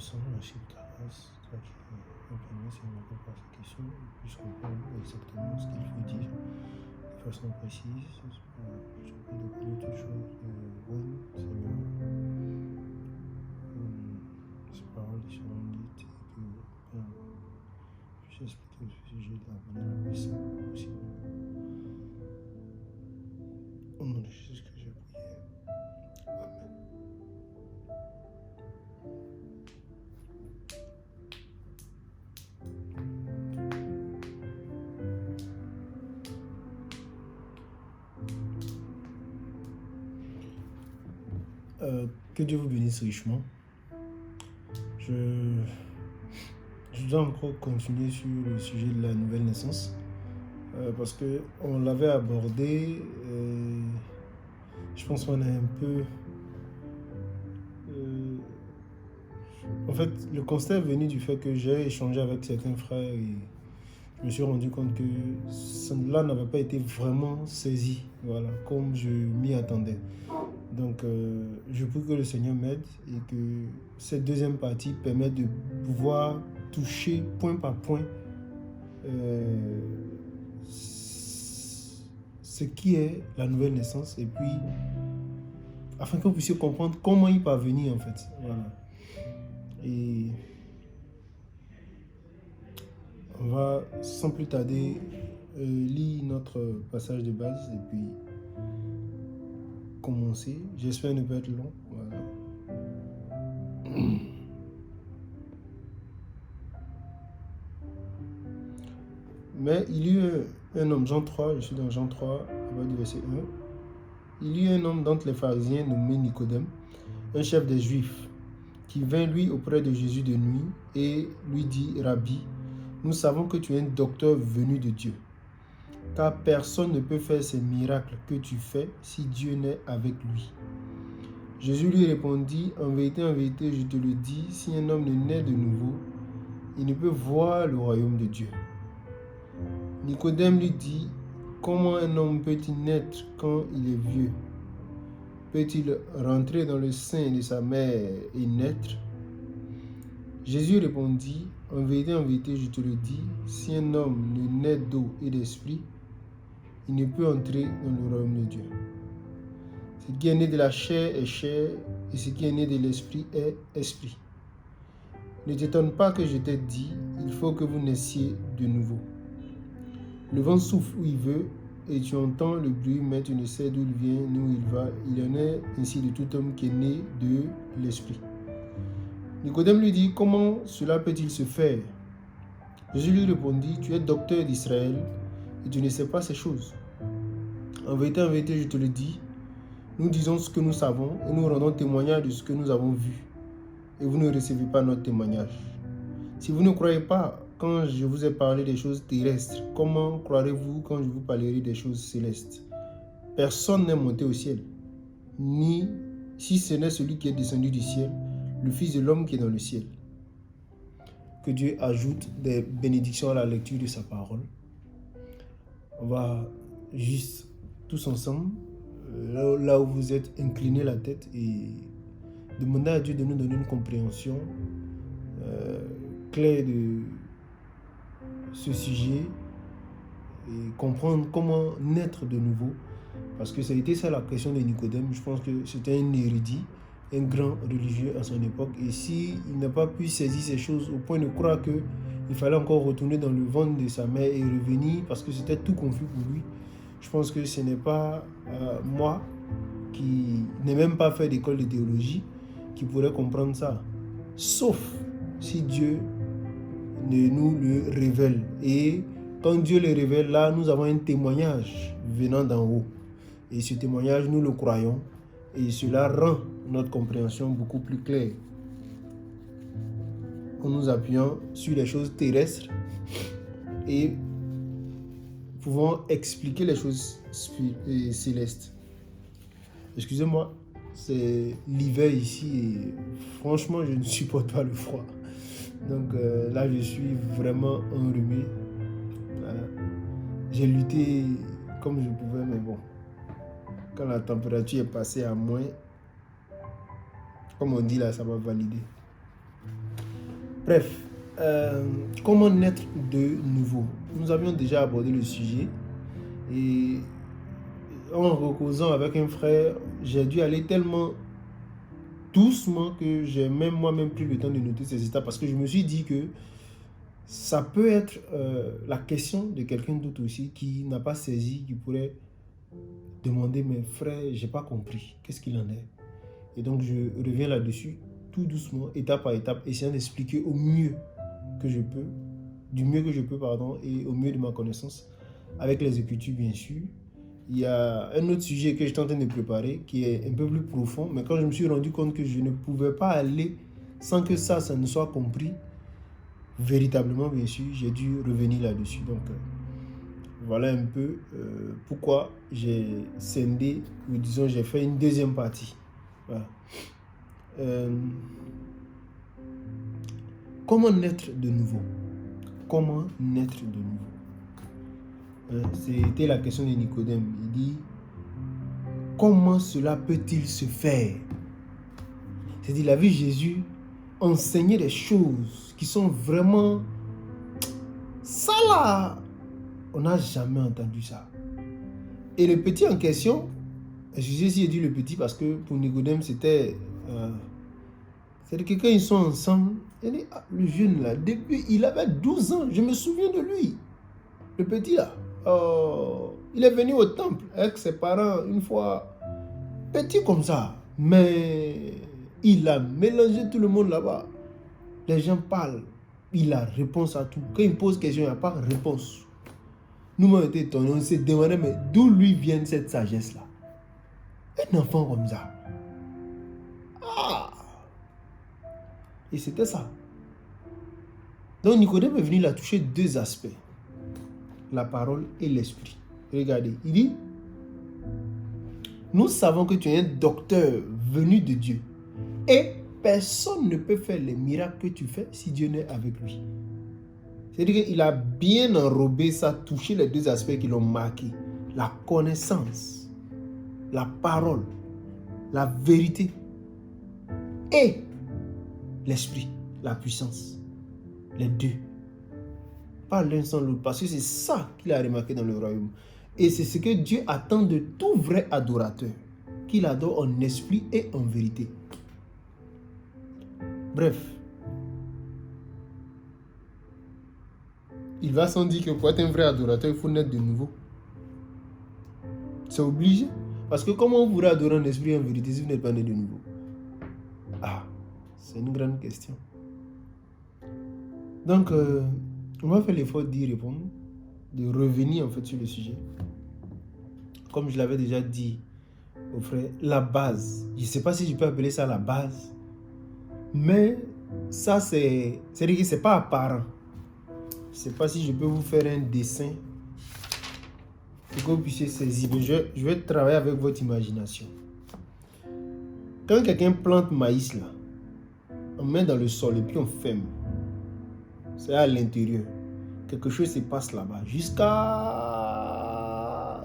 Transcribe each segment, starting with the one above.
sang, ainsi que ta race, toi qui as permis, Seigneur, que par ces questions, on puisse comprendre exactement ce qu'il faut dire de façon précise. Je te prie de connaître toutes choses bonnes, Seigneur. Ces paroles seront dites et que puisse expliquer ce sujet de la manière la plus simple possible. Au nom de Jésus que j'ai prié. Amen. Que Dieu vous bénisse richement. Je dois encore continuer sur le sujet de la nouvelle naissance parce qu'on l'avait abordé. Je pense qu'on est un peu... en fait, le constat est venu du fait que j'ai échangé avec certains frères et je me suis rendu compte que cela n'avait pas été vraiment saisi, voilà, comme je m'y attendais. Donc, je prie que le Seigneur m'aide et que cette deuxième partie permette de pouvoir toucher point par point ce qui est la nouvelle naissance et puis afin que vous puissiez comprendre comment y parvenir en fait. Voilà. Et on va sans plus tarder lire notre passage de base et puis commencer. J'espère ne pas être long. Voilà. Mais il y eut un homme, Jean 3, je suis dans Jean 3, à partir du verset 1. Il y eut un homme d'entre les pharisiens nommé Nicodème, un chef des Juifs, qui vint lui auprès de Jésus de nuit et lui dit, Rabbi, nous savons que tu es un docteur venu de Dieu, car personne ne peut faire ces miracles que tu fais si Dieu n'est avec lui. Jésus lui répondit, en vérité, je te le dis, si un homme ne naît de nouveau, il ne peut voir le royaume de Dieu. Nicodème lui dit, comment un homme peut-il naître quand il est vieux? Peut-il rentrer dans le sein de sa mère et naître? Jésus répondit, en vérité, je te le dis, si un homme ne naît d'eau et d'esprit, il ne peut entrer dans le royaume de Dieu. Ce qui est né de la chair est chair, et ce qui est né de l'esprit est esprit. Ne t'étonne pas que je t'ai dit, il faut que vous naissiez de nouveau. Le vent souffle où il veut, et tu entends le bruit, mais tu ne sais d'où il vient, ni où il va. Il en est ainsi de tout homme qui est né de l'esprit. Nicodème lui dit, comment cela peut-il se faire? Jésus lui répondit, tu es docteur d'Israël, et tu ne sais pas ces choses. En vérité, je te le dis, nous disons ce que nous savons, et nous rendons témoignage de ce que nous avons vu, et vous ne recevez pas notre témoignage. Si vous ne croyez pas quand je vous ai parlé des choses terrestres, comment croirez-vous quand je vous parlerai des choses célestes? Personne n'est monté au ciel, ni si ce n'est celui qui est descendu du ciel, le Fils de l'homme qui est dans le ciel. Que Dieu ajoute des bénédictions à la lecture de sa parole. On va juste tous ensemble, là où vous êtes, incliner la tête et demander à Dieu de nous donner une compréhension claire de ce sujet et comprendre comment naître de nouveau. Parce que ça a été ça la question de Nicodème. Je pense que c'était un érudit, un grand religieux à son époque. Et s'il n'a pas pu saisir ces choses au point de croire qu'il fallait encore retourner dans le ventre de sa mère et revenir parce que c'était tout confus pour lui, je pense que ce n'est pas moi qui n'ai même pas fait d'école de théologie qui pourrait comprendre ça. Sauf si Dieu ne nous le révèle. Et quand Dieu le révèle, là, nous avons un témoignage venant d'en haut. Et ce témoignage, nous le croyons. Et cela rend notre compréhension beaucoup plus claire. En nous appuyant sur les choses terrestres et pouvons expliquer les choses célestes. Excusez-moi, c'est l'hiver ici et franchement, je ne supporte pas le froid. Donc là, je suis vraiment enrhumé. Voilà. J'ai lutté comme je pouvais, mais bon. Quand la température est passée à moins, comme on dit là, ça va valider. Bref, comment naître de nouveau? Nous avions déjà abordé le sujet et en causant avec un frère, j'ai dû aller tellement doucement que j'ai même moi-même pris le temps de noter ces étapes parce que je me suis dit que ça peut être la question de quelqu'un d'autre aussi qui n'a pas saisi, qui pourrait demander, mais frère, j'ai pas compris, qu'est-ce qu'il en est? Et donc je reviens là-dessus tout doucement, étape par étape, essayant d'expliquer au mieux que je peux, du mieux que je peux, pardon, et au mieux de ma connaissance, avec les Écritures bien sûr. Il y a un autre sujet que j'étais en train de préparer qui est un peu plus profond, mais quand je me suis rendu compte que je ne pouvais pas aller sans que ça ne soit compris véritablement, bien sûr, j'ai dû revenir là-dessus. Donc, voilà un peu pourquoi j'ai scindé, ou disons, j'ai fait une deuxième partie. Voilà. Comment naître de nouveau? Comment naître de nouveau? C'était la question de Nicodème. Il dit, comment cela peut-il se faire? C'est-à-dire, il a vu Jésus enseigner des choses qui sont vraiment... Ça là, on n'a jamais entendu ça. Et le petit en question, excusez si j'ai dit le petit parce que pour Nicodème, c'était... c'est-à-dire que quand ils sont ensemble, il dit, ah, le jeune là, depuis, il avait 12 ans, je me souviens de lui. Le petit là, il est venu au temple avec ses parents une fois, petit comme ça, mais il a mélangé tout le monde là-bas. Les gens parlent, il a réponse à tout. Quand il pose question, il n'y a pas de réponse. Nous m'avons été étonnés, on s'est demandé, mais d'où lui vient cette sagesse-là? Un enfant comme ça. Ah! Et c'était ça. Donc Nicodème est venu, il a touché deux aspects. La parole et l'esprit. Regardez, il dit, nous savons que tu es un docteur venu de Dieu. Et personne ne peut faire les miracles que tu fais si Dieu n'est avec lui. C'est-à-dire qu'il a bien enrobé ça, touché les deux aspects qui l'ont marqué. La connaissance, la parole, la vérité et l'esprit, la puissance. Les deux. Pas l'un sans l'autre. Parce que c'est ça qu'il a remarqué dans le royaume. Et c'est ce que Dieu attend de tout vrai adorateur. Qu'il adore en esprit et en vérité. Bref. Il va sans dire que pour être un vrai adorateur, il faut naître de nouveau. C'est obligé. Parce que comment vous pourrez adorer en esprit et en vérité si vous n'êtes pas né de nouveau? Ah, c'est une grande question. Donc, on va faire l'effort d'y répondre, de revenir en fait sur le sujet. Comme je l'avais déjà dit au frère, la base, je ne sais pas si je peux appeler ça la base, mais ça c'est-à-dire que ce n'est pas apparent. Je ne sais pas si je peux vous faire un dessin pour que vous puissiez saisir. Je vais travailler avec votre imagination. Quand quelqu'un plante maïs là, on met dans le sol et puis on ferme. C'est à l'intérieur. Quelque chose se passe là-bas. Jusqu'à...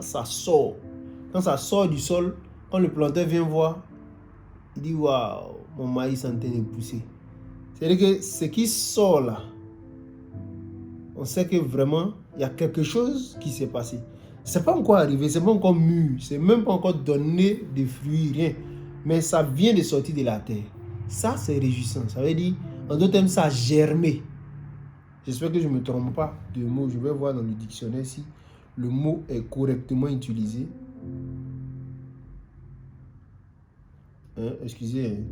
ça sort. Quand ça sort du sol, quand le planteur vient voir, il dit, waouh, mon maïs est en train de pousser. C'est-à-dire que ce qui sort là, on sait que vraiment, il y a quelque chose qui s'est passé. Ce n'est pas encore arrivé, ce n'est pas encore mûr, ce n'est même pas encore donné de fruits, rien. Mais ça vient de sortir de la terre. Ça, c'est réjouissant. Ça veut dire, en d'autres termes, ça a germé. J'espère que je ne me trompe pas de mot. Je vais voir dans le dictionnaire si le mot est correctement utilisé. Excusez.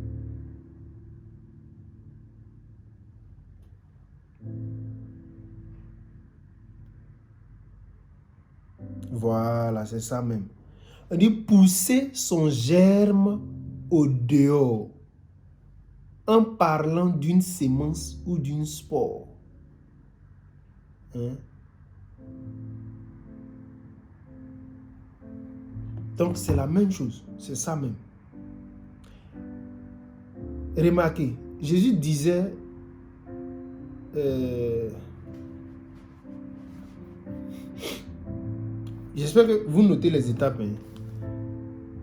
Voilà, c'est ça même. On dit pousser son germe au dehors en parlant d'une sémence ou d'une spore. Donc c'est la même chose, c'est ça même. Remarquez, Jésus disait j'espère que vous notez les étapes.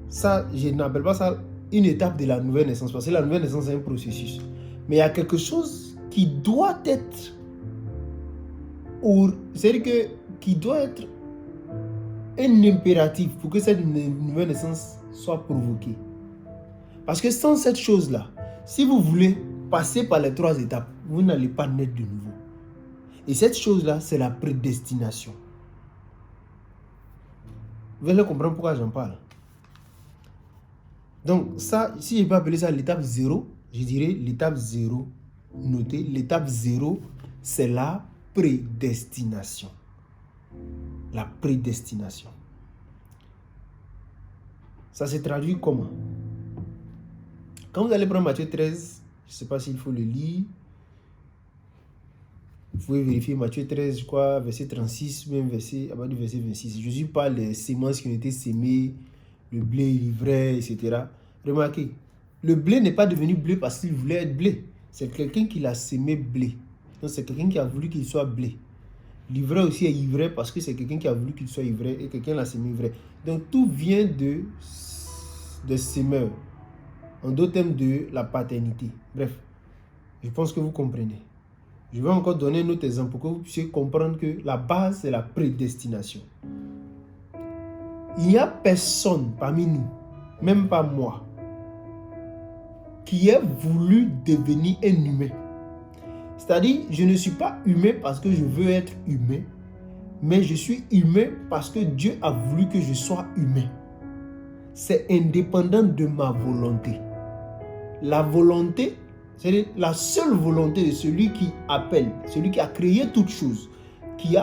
Ça, je n'appelle pas ça une étape de la nouvelle naissance, parce que la nouvelle naissance est un processus. Mais il y a quelque chose qui doit être, c'est-à-dire que qui doit être un impératif pour que cette nouvelle naissance soit provoquée. Parce que sans cette chose-là, si vous voulez passer par les 3 étapes, vous n'allez pas naître de nouveau. Et cette chose-là, c'est la prédestination. Vous allez comprendre pourquoi j'en parle. Donc ça, si je peux appeler ça l'étape 0, je dirais l'étape 0. Notez, l'étape 0, c'est la prédestination. La prédestination. Ça se traduit comment? Quand vous allez prendre Matthieu 13, je ne sais pas s'il faut le lire. Vous pouvez vérifier Matthieu 13, je crois, verset 36, même verset 26. Jésus parle des semences qui ont été semées, le blé, l'ivraie, etc. Remarquez, le blé n'est pas devenu blé parce qu'il voulait être blé. C'est quelqu'un qui l'a semé blé. Donc c'est quelqu'un qui a voulu qu'il soit blé. L'ivraie aussi est ivraie parce que c'est quelqu'un qui a voulu qu'il soit ivraie et quelqu'un l'a semé ivraie. Donc tout vient de semeur. En d'autres termes, de la paternité. Bref, je pense que vous comprenez. Je vais encore donner un autre exemple pour que vous puissiez comprendre que la base, c'est la prédestination. Il n'y a personne parmi nous, même pas moi, qui ait voulu devenir un humain. C'est-à-dire, je ne suis pas humain parce que je veux être humain, mais je suis humain parce que Dieu a voulu que je sois humain. C'est indépendant de ma volonté. La volonté, c'est la seule volonté de celui qui appelle, celui qui a créé toutes choses, qui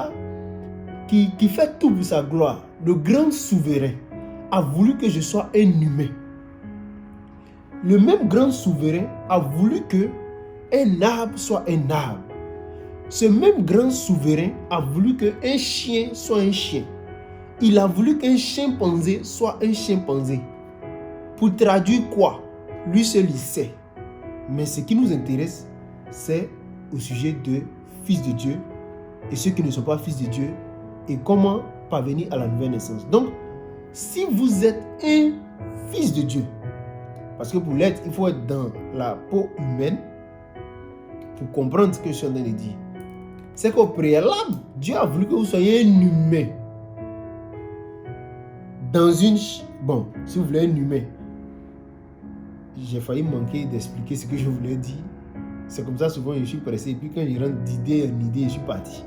fait tout pour sa gloire. Le grand souverain a voulu que je sois un humain. Le même grand souverain a voulu que un arbre soit un arbre. Ce même grand souverain a voulu qu'un chien soit un chien. Il a voulu qu'un chimpanzé soit un chimpanzé. Pour traduire quoi? Lui seul il sait. Mais ce qui nous intéresse, c'est au sujet de fils de Dieu et ceux qui ne sont pas fils de Dieu et comment parvenir à la nouvelle naissance. Donc, si vous êtes un fils de Dieu, parce que pour l'être, il faut être dans la peau humaine pour comprendre ce que je suis en train de dire. C'est qu'au préalable, Dieu a voulu que vous soyez un humain. Dans une... Bon, si vous voulez un humain, j'ai failli manquer d'expliquer ce que je voulais dire. C'est comme ça, souvent, je suis pressé. Et puis quand je rentre d'idée en idée, je suis parti.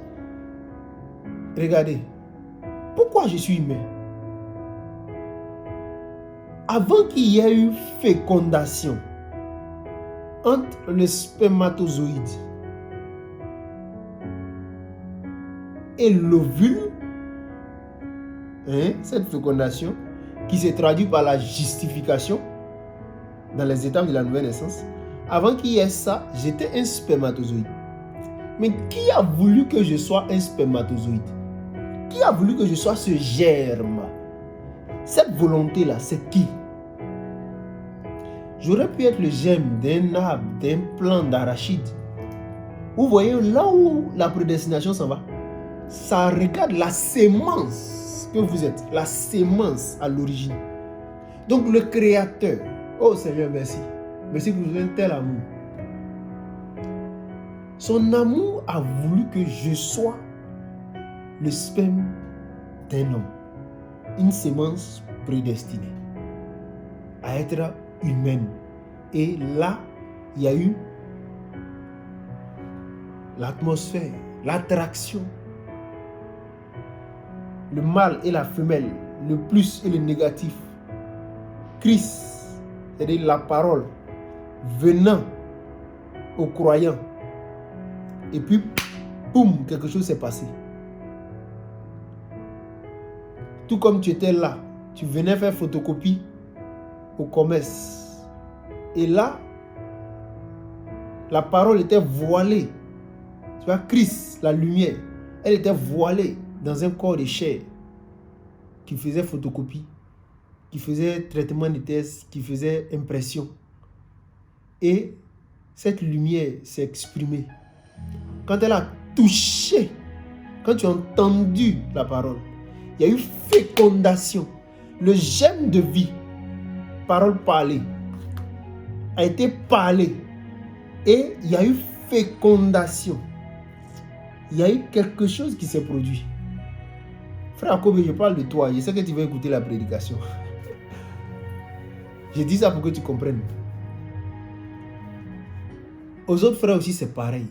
Regardez. Pourquoi je suis humain? Avant qu'il y ait eu fécondation entre le spermatozoïde et l'ovule, cette fécondation qui se traduit par la justification dans les étapes de la nouvelle naissance, avant qu'il y ait ça, j'étais un spermatozoïde. Mais qui a voulu que je sois un spermatozoïde? Qui a voulu que je sois ce germe? Cette volonté-là, c'est qui? J'aurais pu être le germe d'un arbre, d'un plant d'arachide. Vous voyez là où la prédestination s'en va? Ça regarde la sémence que vous êtes, la sémence à l'origine. Donc le Créateur, oh Seigneur, merci. Merci pour un tel amour. Son amour a voulu que je sois le sperme d'un homme. Une sémence prédestinée à être humaine. Et là, il y a eu l'atmosphère, l'attraction, le mâle et la femelle, le plus et le négatif. Christ, c'est-à-dire la parole, venant aux croyants. Et puis, boum, quelque chose s'est passé. Tout comme tu étais là, tu venais faire photocopie au commerce. Et là, la parole était voilée. Tu vois, Christ, la lumière, elle était voilée dans un corps de chair qui faisait photocopie, qui faisait traitement de thèse, qui faisait impression. Et cette lumière s'est exprimée. Quand elle a touché, quand tu as entendu la parole, il y a eu fécondation. Le germe de vie, parole parlée, a été parlé. Et il y a eu fécondation. Il y a eu quelque chose qui s'est produit. Frère Kobe, je parle de toi. Je sais que tu vas écouter la prédication. Je dis ça pour que tu comprennes. Aux autres frères aussi, c'est pareil.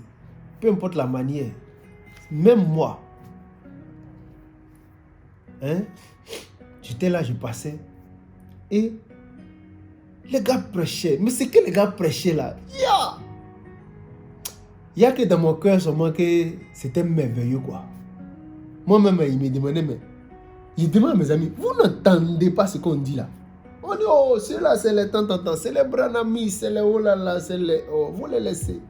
Peu importe la manière. Même moi. J'étais là, je passais. Et les gars prêchaient. Mais c'est que les gars prêchaient là. Il n'y a que dans mon cœur seulement que c'était merveilleux quoi. Moi-même, il me demandait, mais il demande à mes amis, vous n'entendez pas ce qu'on dit là? On dit, oh, ceux-là, c'est les tant, c'est les Branamis, c'est les oh là là, c'est les oh, vous les laissez.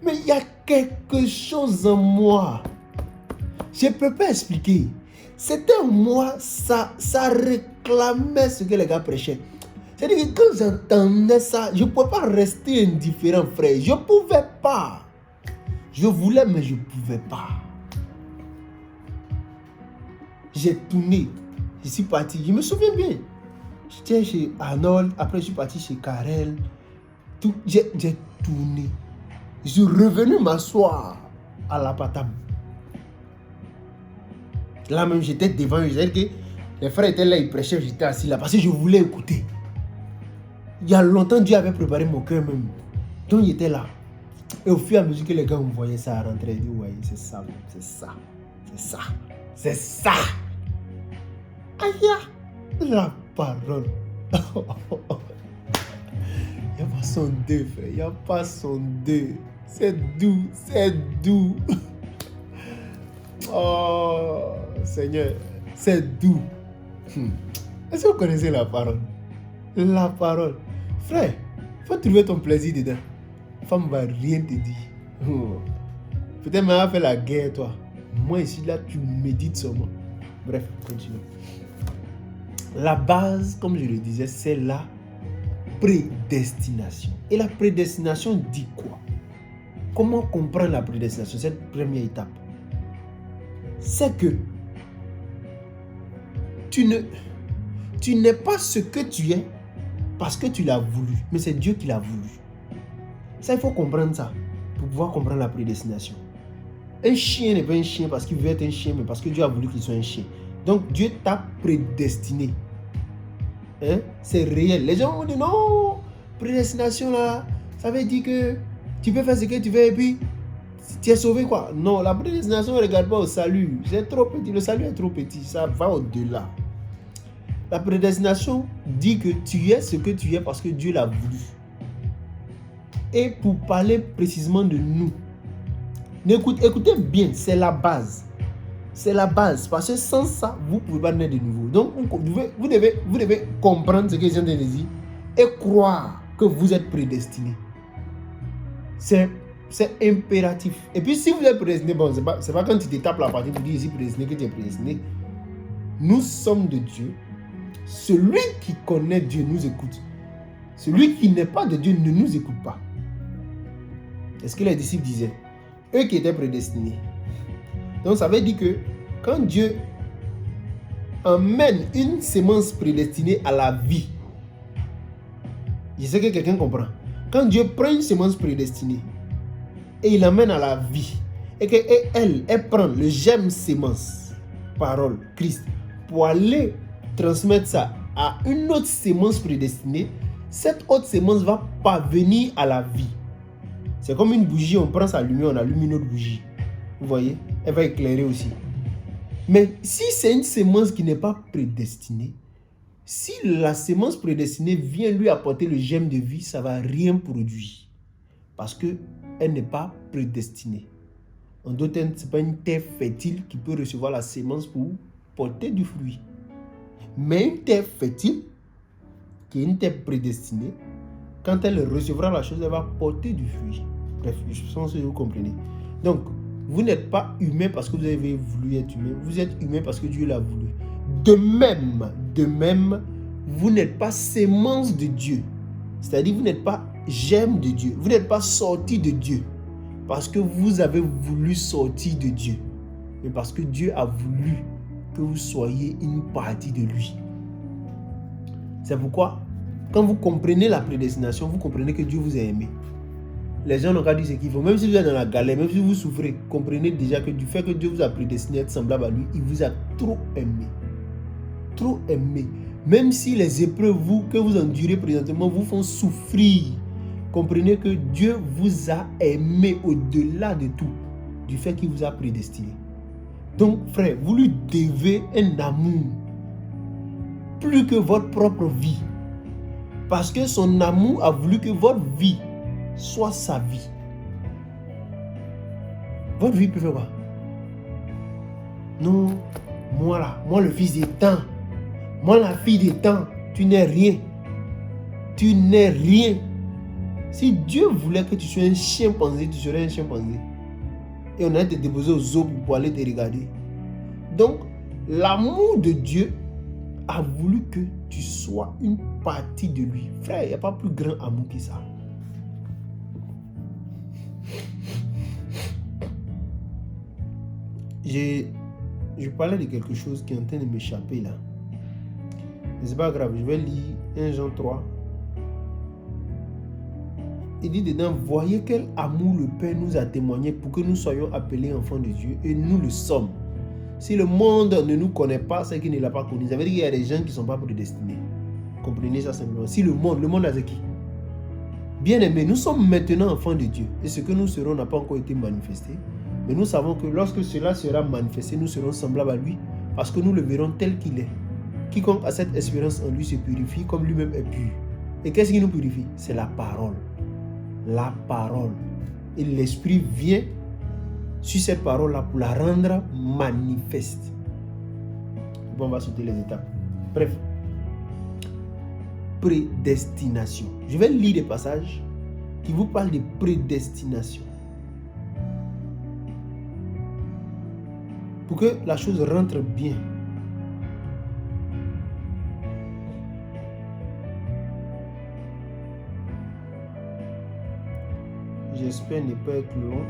Mais il y a quelque chose en moi. Je ne peux pas expliquer. C'était en moi, ça réclamait ce que les gars prêchaient. C'est-à-dire que quand j'entendais ça, je ne pouvais pas rester indifférent, frère. Je ne pouvais pas. Je voulais, mais je ne pouvais pas. J'ai tourné. Je suis parti. Je me souviens bien. J'étais chez Arnold. Après, je suis parti chez Karel. J'ai tourné. Je suis revenu m'asseoir à la patame. Là même, j'étais devant eux. C'est-à-dire que les frères étaient là, ils prêchaient. J'étais assis là parce que je voulais écouter. Il y a longtemps, Dieu avait préparé mon cœur même. Donc, il était là. Et au fur et à mesure que les gars me voyaient ça rentrer, ils disaient, ouais, c'est ça, c'est ça, c'est ça, c'est ça. Aïe, la parole. Il n'y a pas son deux, frère. Il n'y a pas son deux. C'est doux, c'est doux. Oh, Seigneur, c'est doux. Est-ce que vous connaissez la parole? La parole. Frère, il faut trouver ton plaisir dedans. La femme ne va rien te dire. Oh. Peut-être même elle va faire la guerre, toi. Moi, ici, là, tu médites sur moi. Bref, continue. La base, comme je le disais, c'est la prédestination. Et la prédestination dit quoi? Comment comprendre la prédestination? Cette première étape. C'est que tu n'es pas ce que tu es parce que tu l'as voulu, mais c'est Dieu qui l'a voulu. Ça, il faut comprendre ça pour pouvoir comprendre la prédestination. Un chien n'est pas un chien parce qu'il veut être un chien, mais parce que Dieu a voulu qu'il soit un chien. Donc, Dieu t'a prédestiné. C'est réel. Les gens vont dire non, prédestination là, ça veut dire que tu peux faire ce que tu veux et puis tu es sauvé quoi. Non, la prédestination ne regarde pas au salut. C'est trop petit, le salut est trop petit, ça va au-delà. La prédestination dit que tu es ce que tu es parce que Dieu l'a voulu. Et pour parler précisément de nous, écoutez bien, c'est la base. C'est la base, parce que sans ça, vous ne pouvez pas naître de nouveau. Donc, vous devez comprendre ce que je viens de dire et croire que vous êtes prédestiné. C'est impératif. Et puis, si vous êtes prédestiné, bon, c'est pas quand tu te tapes la partie pour dire ici prédestiné que tu es prédestiné. Nous sommes de Dieu. Celui qui connaît Dieu nous écoute. Celui qui n'est pas de Dieu ne nous écoute pas. C'est ce que les disciples disaient. Eux qui étaient prédestinés. Donc ça veut dire que quand Dieu emmène une sémence prédestinée à la vie, je sais que quelqu'un comprend. Quand Dieu prend une sémence prédestinée et il l'emmène à la vie, et qu'elle prend le germe sémence, parole, Christ, pour aller transmettre ça à une autre sémence prédestinée, cette autre sémence va parvenir à la vie. C'est comme une bougie, on prend sa lumière, on allume une autre bougie. Vous voyez? Elle va éclairer aussi. Mais si c'est une sémence qui n'est pas prédestinée, si la sémence prédestinée vient lui apporter le germe de vie, ça ne va rien produire. Parce qu'elle n'est pas prédestinée. En d'autres termes, ce n'est pas une terre fertile qui peut recevoir la sémence pour porter du fruit. Mais une terre fertile, qui est une terre prédestinée, quand elle recevra la chose, elle va porter du fruit. Bref, je pense que vous comprenez. Donc, vous n'êtes pas humain parce que vous avez voulu être humain. Vous êtes humain parce que Dieu l'a voulu. De même, vous n'êtes pas sémence de Dieu. C'est-à-dire, vous n'êtes pas germe de Dieu. Vous n'êtes pas sorti de Dieu parce que vous avez voulu sortir de Dieu. Mais parce que Dieu a voulu que vous soyez une partie de lui. C'est pourquoi, quand vous comprenez la prédestination, vous comprenez que Dieu vous a aimé. les gens n'ont qu'à dire ce qu'il faut. Même si vous êtes dans la galère, même si vous souffrez, comprenez déjà que du fait que Dieu vous a prédestiné à être semblable à lui, il vous a trop aimé. Trop aimé. Même si les épreuves que vous endurez présentement vous font souffrir, comprenez que Dieu vous a aimé au-delà de tout, du fait qu'il vous a prédestiné. Donc, frère, vous lui devez un amour plus que votre propre vie. Parce que son amour a voulu que votre vie soit sa vie. Votre vie peut faire quoi? Non, moi là, moi le fils des temps, moi la fille des temps, tu n'es rien. Tu n'es rien. Si Dieu voulait que tu sois un chimpanzé, tu serais un chimpanzé. Et on allait te déposer au zoo pour aller te regarder. Donc, l'amour de Dieu a voulu que tu sois une partie de lui. Frère, il n'y a pas plus grand amour que ça. Je parlais de quelque chose qui est en train de m'échapper là. Mais c'est pas grave, je vais lire 1 Jean 3. Il dit dedans, voyez quel amour le Père nous a témoigné pour que nous soyons appelés enfants de Dieu, et nous le sommes. Si le monde ne nous connaît pas, c'est qu'il ne l'a pas connu. Ça veut dire qu'il y a des gens qui ne sont pas prédestinés. Comprenez ça simplement. Si le monde a c'est qui? Bien aimé, nous sommes maintenant enfants de Dieu. Et ce que nous serons n'a pas encore été manifesté. Mais nous savons que lorsque cela sera manifesté, nous serons semblables à lui, parce que nous le verrons tel qu'il est. Quiconque a cette espérance en lui se purifie comme lui-même est pur. Et qu'est-ce qui nous purifie? C'est la parole. La parole. Et l'Esprit vient sur cette parole-là pour la rendre manifeste. Bon, on va sauter les étapes. Bref. Prédestination. Je vais lire des passages qui vous parlent de prédestination. Pour que la chose rentre bien. J'espère ne pas être long.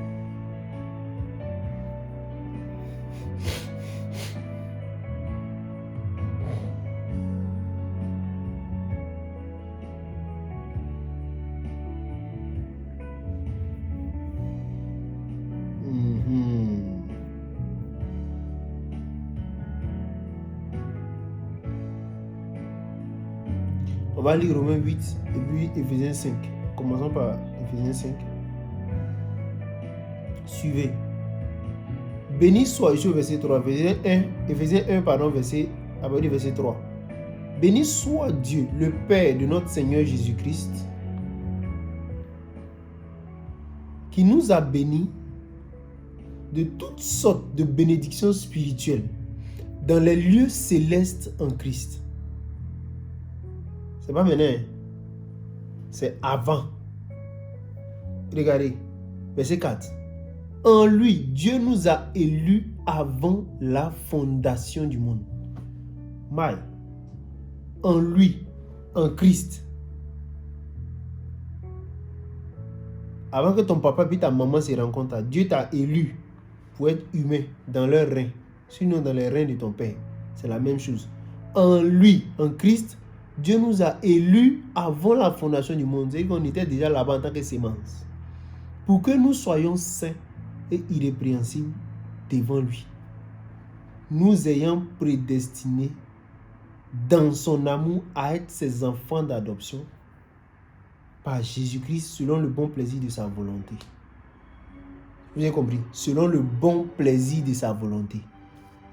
On va lire Romains 8 et puis Éphésiens 5. Commençons par Éphésiens 5. Suivez. Béni soit, ici au verset 3, Éphésiens 1, pardon, verset 3. Béni soit Dieu, le Père de notre Seigneur Jésus-Christ, qui nous a bénis de toutes sortes de bénédictions spirituelles dans les lieux célestes en Christ. C'est pas maintenant, c'est avant. Regardez, verset 4. En lui, Dieu nous a élus avant la fondation du monde. Maï. En lui, en Christ. Avant que ton papa et ta maman se rencontrent, Dieu t'a élu pour être humain dans leurs reins. Sinon dans les reins de ton père. C'est la même chose. En lui, en Christ, Dieu nous a élus avant la fondation du monde. C'est-à-dire qu'on était déjà là-bas en tant que sémence. Pour que nous soyons saints et irrépréhensibles devant lui. Nous ayant prédestinés dans son amour à être ses enfants d'adoption par Jésus-Christ selon le bon plaisir de sa volonté. Vous avez compris? Selon le bon plaisir de sa volonté.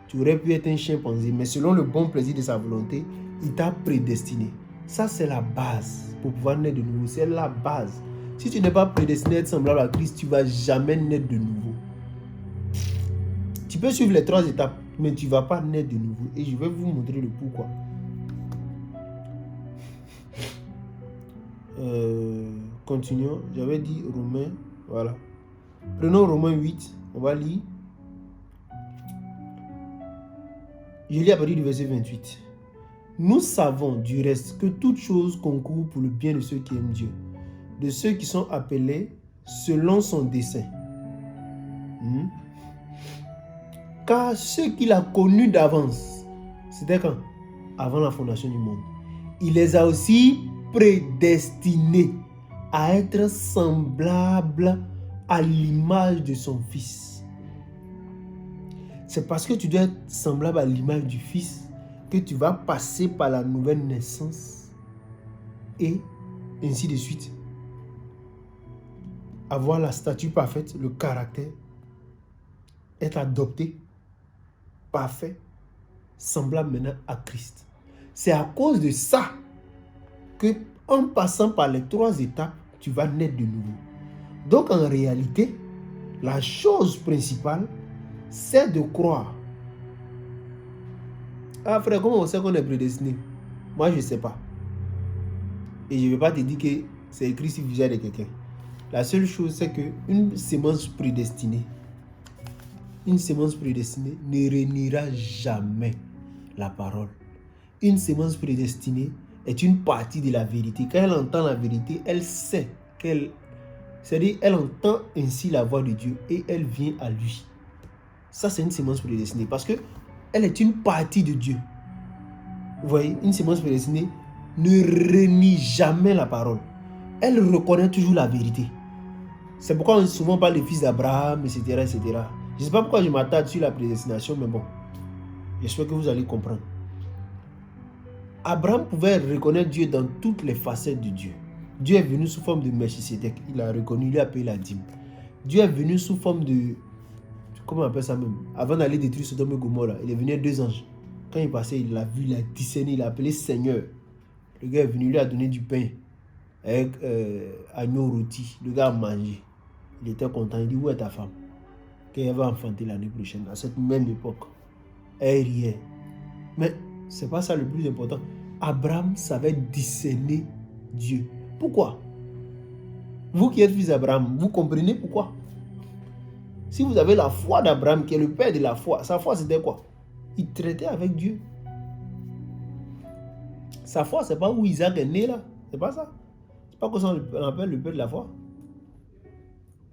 Tu aurais pu être un chimpanzé, mais selon le bon plaisir de sa volonté, il t'a prédestiné. Ça, c'est la base pour pouvoir naître de nouveau. C'est la base. Si tu n'es pas prédestiné à être semblable à Christ, tu ne vas jamais naître de nouveau. Tu peux suivre les 3 étapes, mais tu ne vas pas naître de nouveau. Et je vais vous montrer le pourquoi. Continuons. J'avais dit Romains. Voilà. Prenons Romains 8. On va lire. Je lis à partir du verset 28. Nous savons du reste que toute chose concourt pour le bien de ceux qui aiment Dieu, de ceux qui sont appelés selon son dessein. Car ceux qu'il a connus d'avance, c'était quand? Avant la fondation du monde. Il les a aussi prédestinés à être semblable à l'image de son fils. C'est parce que tu dois être semblable à l'image du fils que tu vas passer par la nouvelle naissance et ainsi de suite. Avoir la stature parfaite, le caractère, être adopté, parfait, semblable maintenant à Christ. C'est à cause de ça que, en passant par les 3 étapes, tu vas naître de nouveau. Donc en réalité, la chose principale, c'est de croire. Ah frère, comment on sait qu'on est prédestiné? Moi, je ne sais pas. Et je ne vais pas te dire que c'est écrit sur le visage de quelqu'un. La seule chose, c'est qu'une sémence prédestinée, ne reniera jamais la parole. Une sémence prédestinée est une partie de la vérité. Quand elle entend la vérité, elle sait qu'elle... C'est-à-dire, elle entend ainsi la voix de Dieu et elle vient à lui. Ça, c'est une sémence prédestinée parce que elle est une partie de Dieu. Vous voyez, une sémence prédestinée ne renie jamais la parole. Elle reconnaît toujours la vérité. C'est pourquoi on souvent parle des fils d'Abraham, etc., etc. Je ne sais pas pourquoi je m'attarde sur la prédestination, mais bon, j'espère que vous allez comprendre. Abraham pouvait reconnaître Dieu dans toutes les facettes de Dieu. Dieu est venu sous forme de Melchisédek. Il a reconnu, il a payé la dîme. Dieu est venu sous forme de... Comment on appelle ça même? Avant d'aller détruire Sodome et Gomorrhe, il est venu à 2 anges. Quand il passait, il l'a vu, il a discerné, il a appelé Seigneur. Le gars est venu, lui a donné du pain avec agneau rôti. Le gars a mangé. Il était content. Il dit, où est ta femme? Qu'elle va enfanter l'année prochaine, à cette même époque. Elle riait. Mais ce n'est pas ça le plus important. Abraham savait discerner Dieu. Pourquoi? Vous qui êtes fils d'Abraham, vous comprenez pourquoi? Si vous avez la foi d'Abraham, qui est le père de la foi, sa foi c'était quoi? Il traitait avec Dieu. Sa foi, c'est pas où Isaac est né là. C'est pas ça. C'est pas qu'on appelle le père de la foi.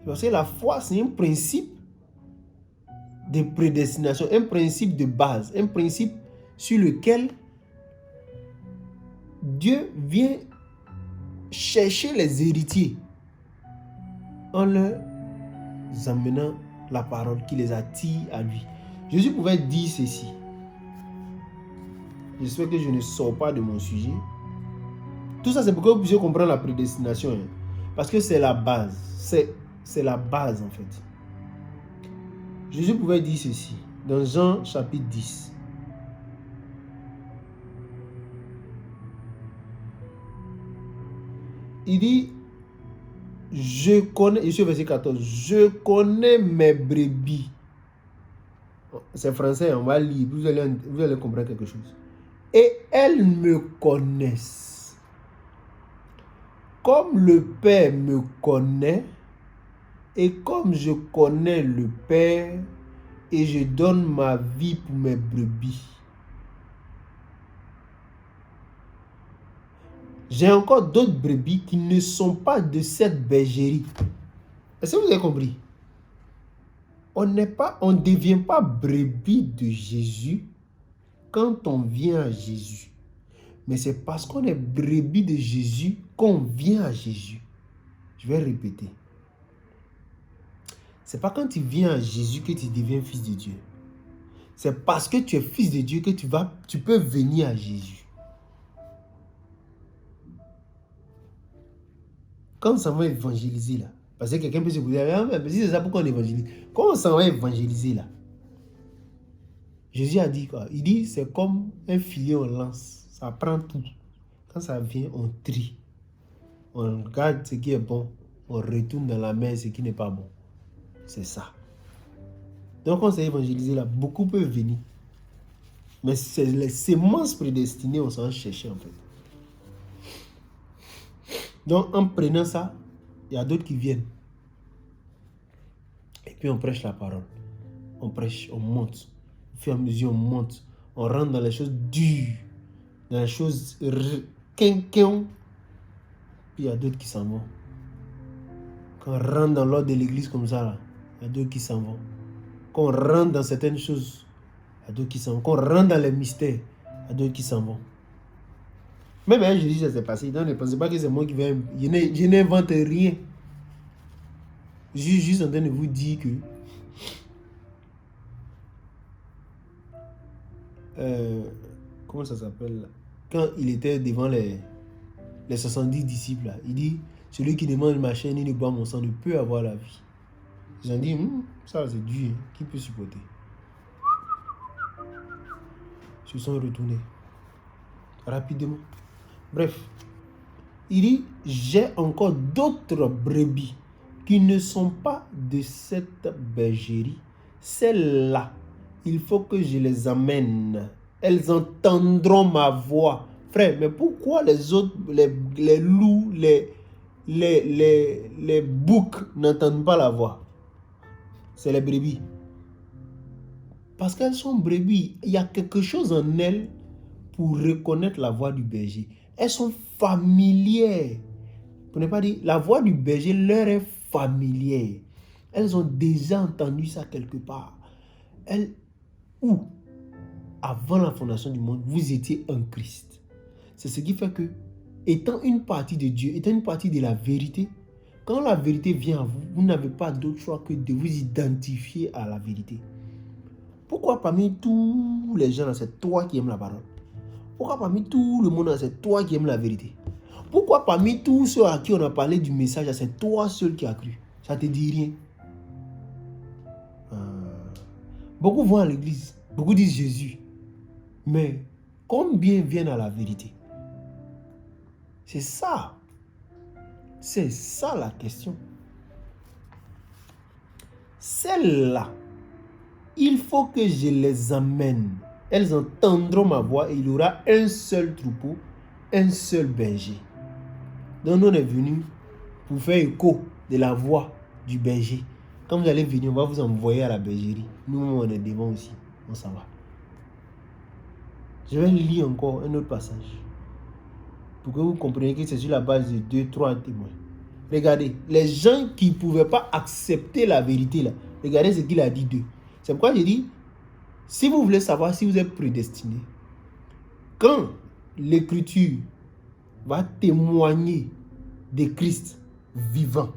Parce que la foi, c'est un principe de prédestination, un principe de base, un principe sur lequel Dieu vient chercher les héritiers en leur amenant la parole qui les attire à lui. Jésus pouvait dire ceci. J'espère que je ne sors pas de mon sujet. Tout ça, c'est pour que vous puissiez comprendre la prédestination. Hein. Parce que c'est la base. C'est la base, en fait. Jésus pouvait dire ceci. Dans Jean chapitre 10. Il dit, je connais, ici verset 14, je connais mes brebis. C'est français, on va lire, vous allez comprendre quelque chose. Et elles me connaissent. Comme le Père me connaît, et comme je connais le Père, et je donne ma vie pour mes brebis. J'ai encore d'autres brebis qui ne sont pas de cette bergerie. Est-ce que vous avez compris? On ne devient pas brebis de Jésus quand on vient à Jésus. Mais c'est parce qu'on est brebis de Jésus qu'on vient à Jésus. Je vais répéter. C'est pas quand tu viens à Jésus que tu deviens fils de Dieu. C'est parce que tu es fils de Dieu que tu peux venir à Jésus. Quand on s'en va évangéliser là, parce que quelqu'un peut se poser, mais si c'est ça, pourquoi on évangélise? Quand on s'en va évangéliser là, Jésus a dit quoi? Il dit c'est comme un filet on lance, ça prend tout. Quand ça vient, on trie. On regarde ce qui est bon, on retourne dans la mer ce qui n'est pas bon. C'est ça. Donc on s'est évangélisé là, beaucoup peuvent venir. Mais c'est les semences prédestinées, on s'en cherchait en fait. Donc en prenant ça, il y a d'autres qui viennent. Et puis on prêche la parole. On prêche, on monte. Au fur et à mesure, on monte. On rentre dans les choses dures. Dans les choses quinquin. Puis il y a d'autres qui s'en vont. Quand on rentre dans l'ordre de l'église comme ça, là, il y a d'autres qui s'en vont. Quand on rentre dans certaines choses, il y a d'autres qui s'en vont. Quand on rentre dans les mystères, il y a d'autres qui s'en vont. Même un Jésus, ça s'est passé. Donc ne pensez pas que c'est moi qui vais... Je n'invente rien. Je suis juste en train de vous dire que... comment ça s'appelle là? Quand il était devant les 70 disciples, là, il dit, celui qui demande ma chair et ne boit mon sang ne peut avoir la vie. Ils ont dit, ça c'est Dieu, qui peut supporter? Ils se sont retournés rapidement. Bref, il dit, j'ai encore d'autres brebis qui ne sont pas de cette bergerie. Celles-là, il faut que je les amène. Elles entendront ma voix. Frère, mais pourquoi les autres, les loups, les boucs n'entendent pas la voix? C'est les brebis. Parce qu'elles sont brebis. Il y a quelque chose en elles pour reconnaître la voix du berger. Elles sont familières. Pour ne pas dire, la voix du berger leur est familière. Elles ont déjà entendu ça quelque part. Où, avant la fondation du monde, vous étiez un Christ. C'est ce qui fait que, étant une partie de Dieu, étant une partie de la vérité, quand la vérité vient à vous, vous n'avez pas d'autre choix que de vous identifier à la vérité. Pourquoi parmi tous les gens, c'est toi qui aimes la parole? Pourquoi parmi tout le monde, c'est toi qui aimes la vérité? Pourquoi parmi tous ceux à qui on a parlé du message, c'est toi seul qui as cru? Ça ne te dit rien. Beaucoup vont à l'église, beaucoup disent Jésus. Mais combien viennent à la vérité? C'est ça. C'est ça la question. Celles-là, il faut que je les amène. Elles entendront ma voix et il y aura un seul troupeau, un seul berger. Donc nous on est venus pour faire écho de la voix du berger. Quand vous allez venir, on va vous envoyer à la bergerie. Nous on est devant aussi. On s'en va. Je vais lire encore un autre passage pour que vous compreniez que c'est sur la base de 2-3 témoins. Regardez, les gens qui ne pouvaient pas accepter la vérité là, regardez ce qu'il a dit d'eux. C'est pourquoi je dis, si vous voulez savoir si vous êtes prédestiné, quand l'écriture va témoigner de Christ vivant,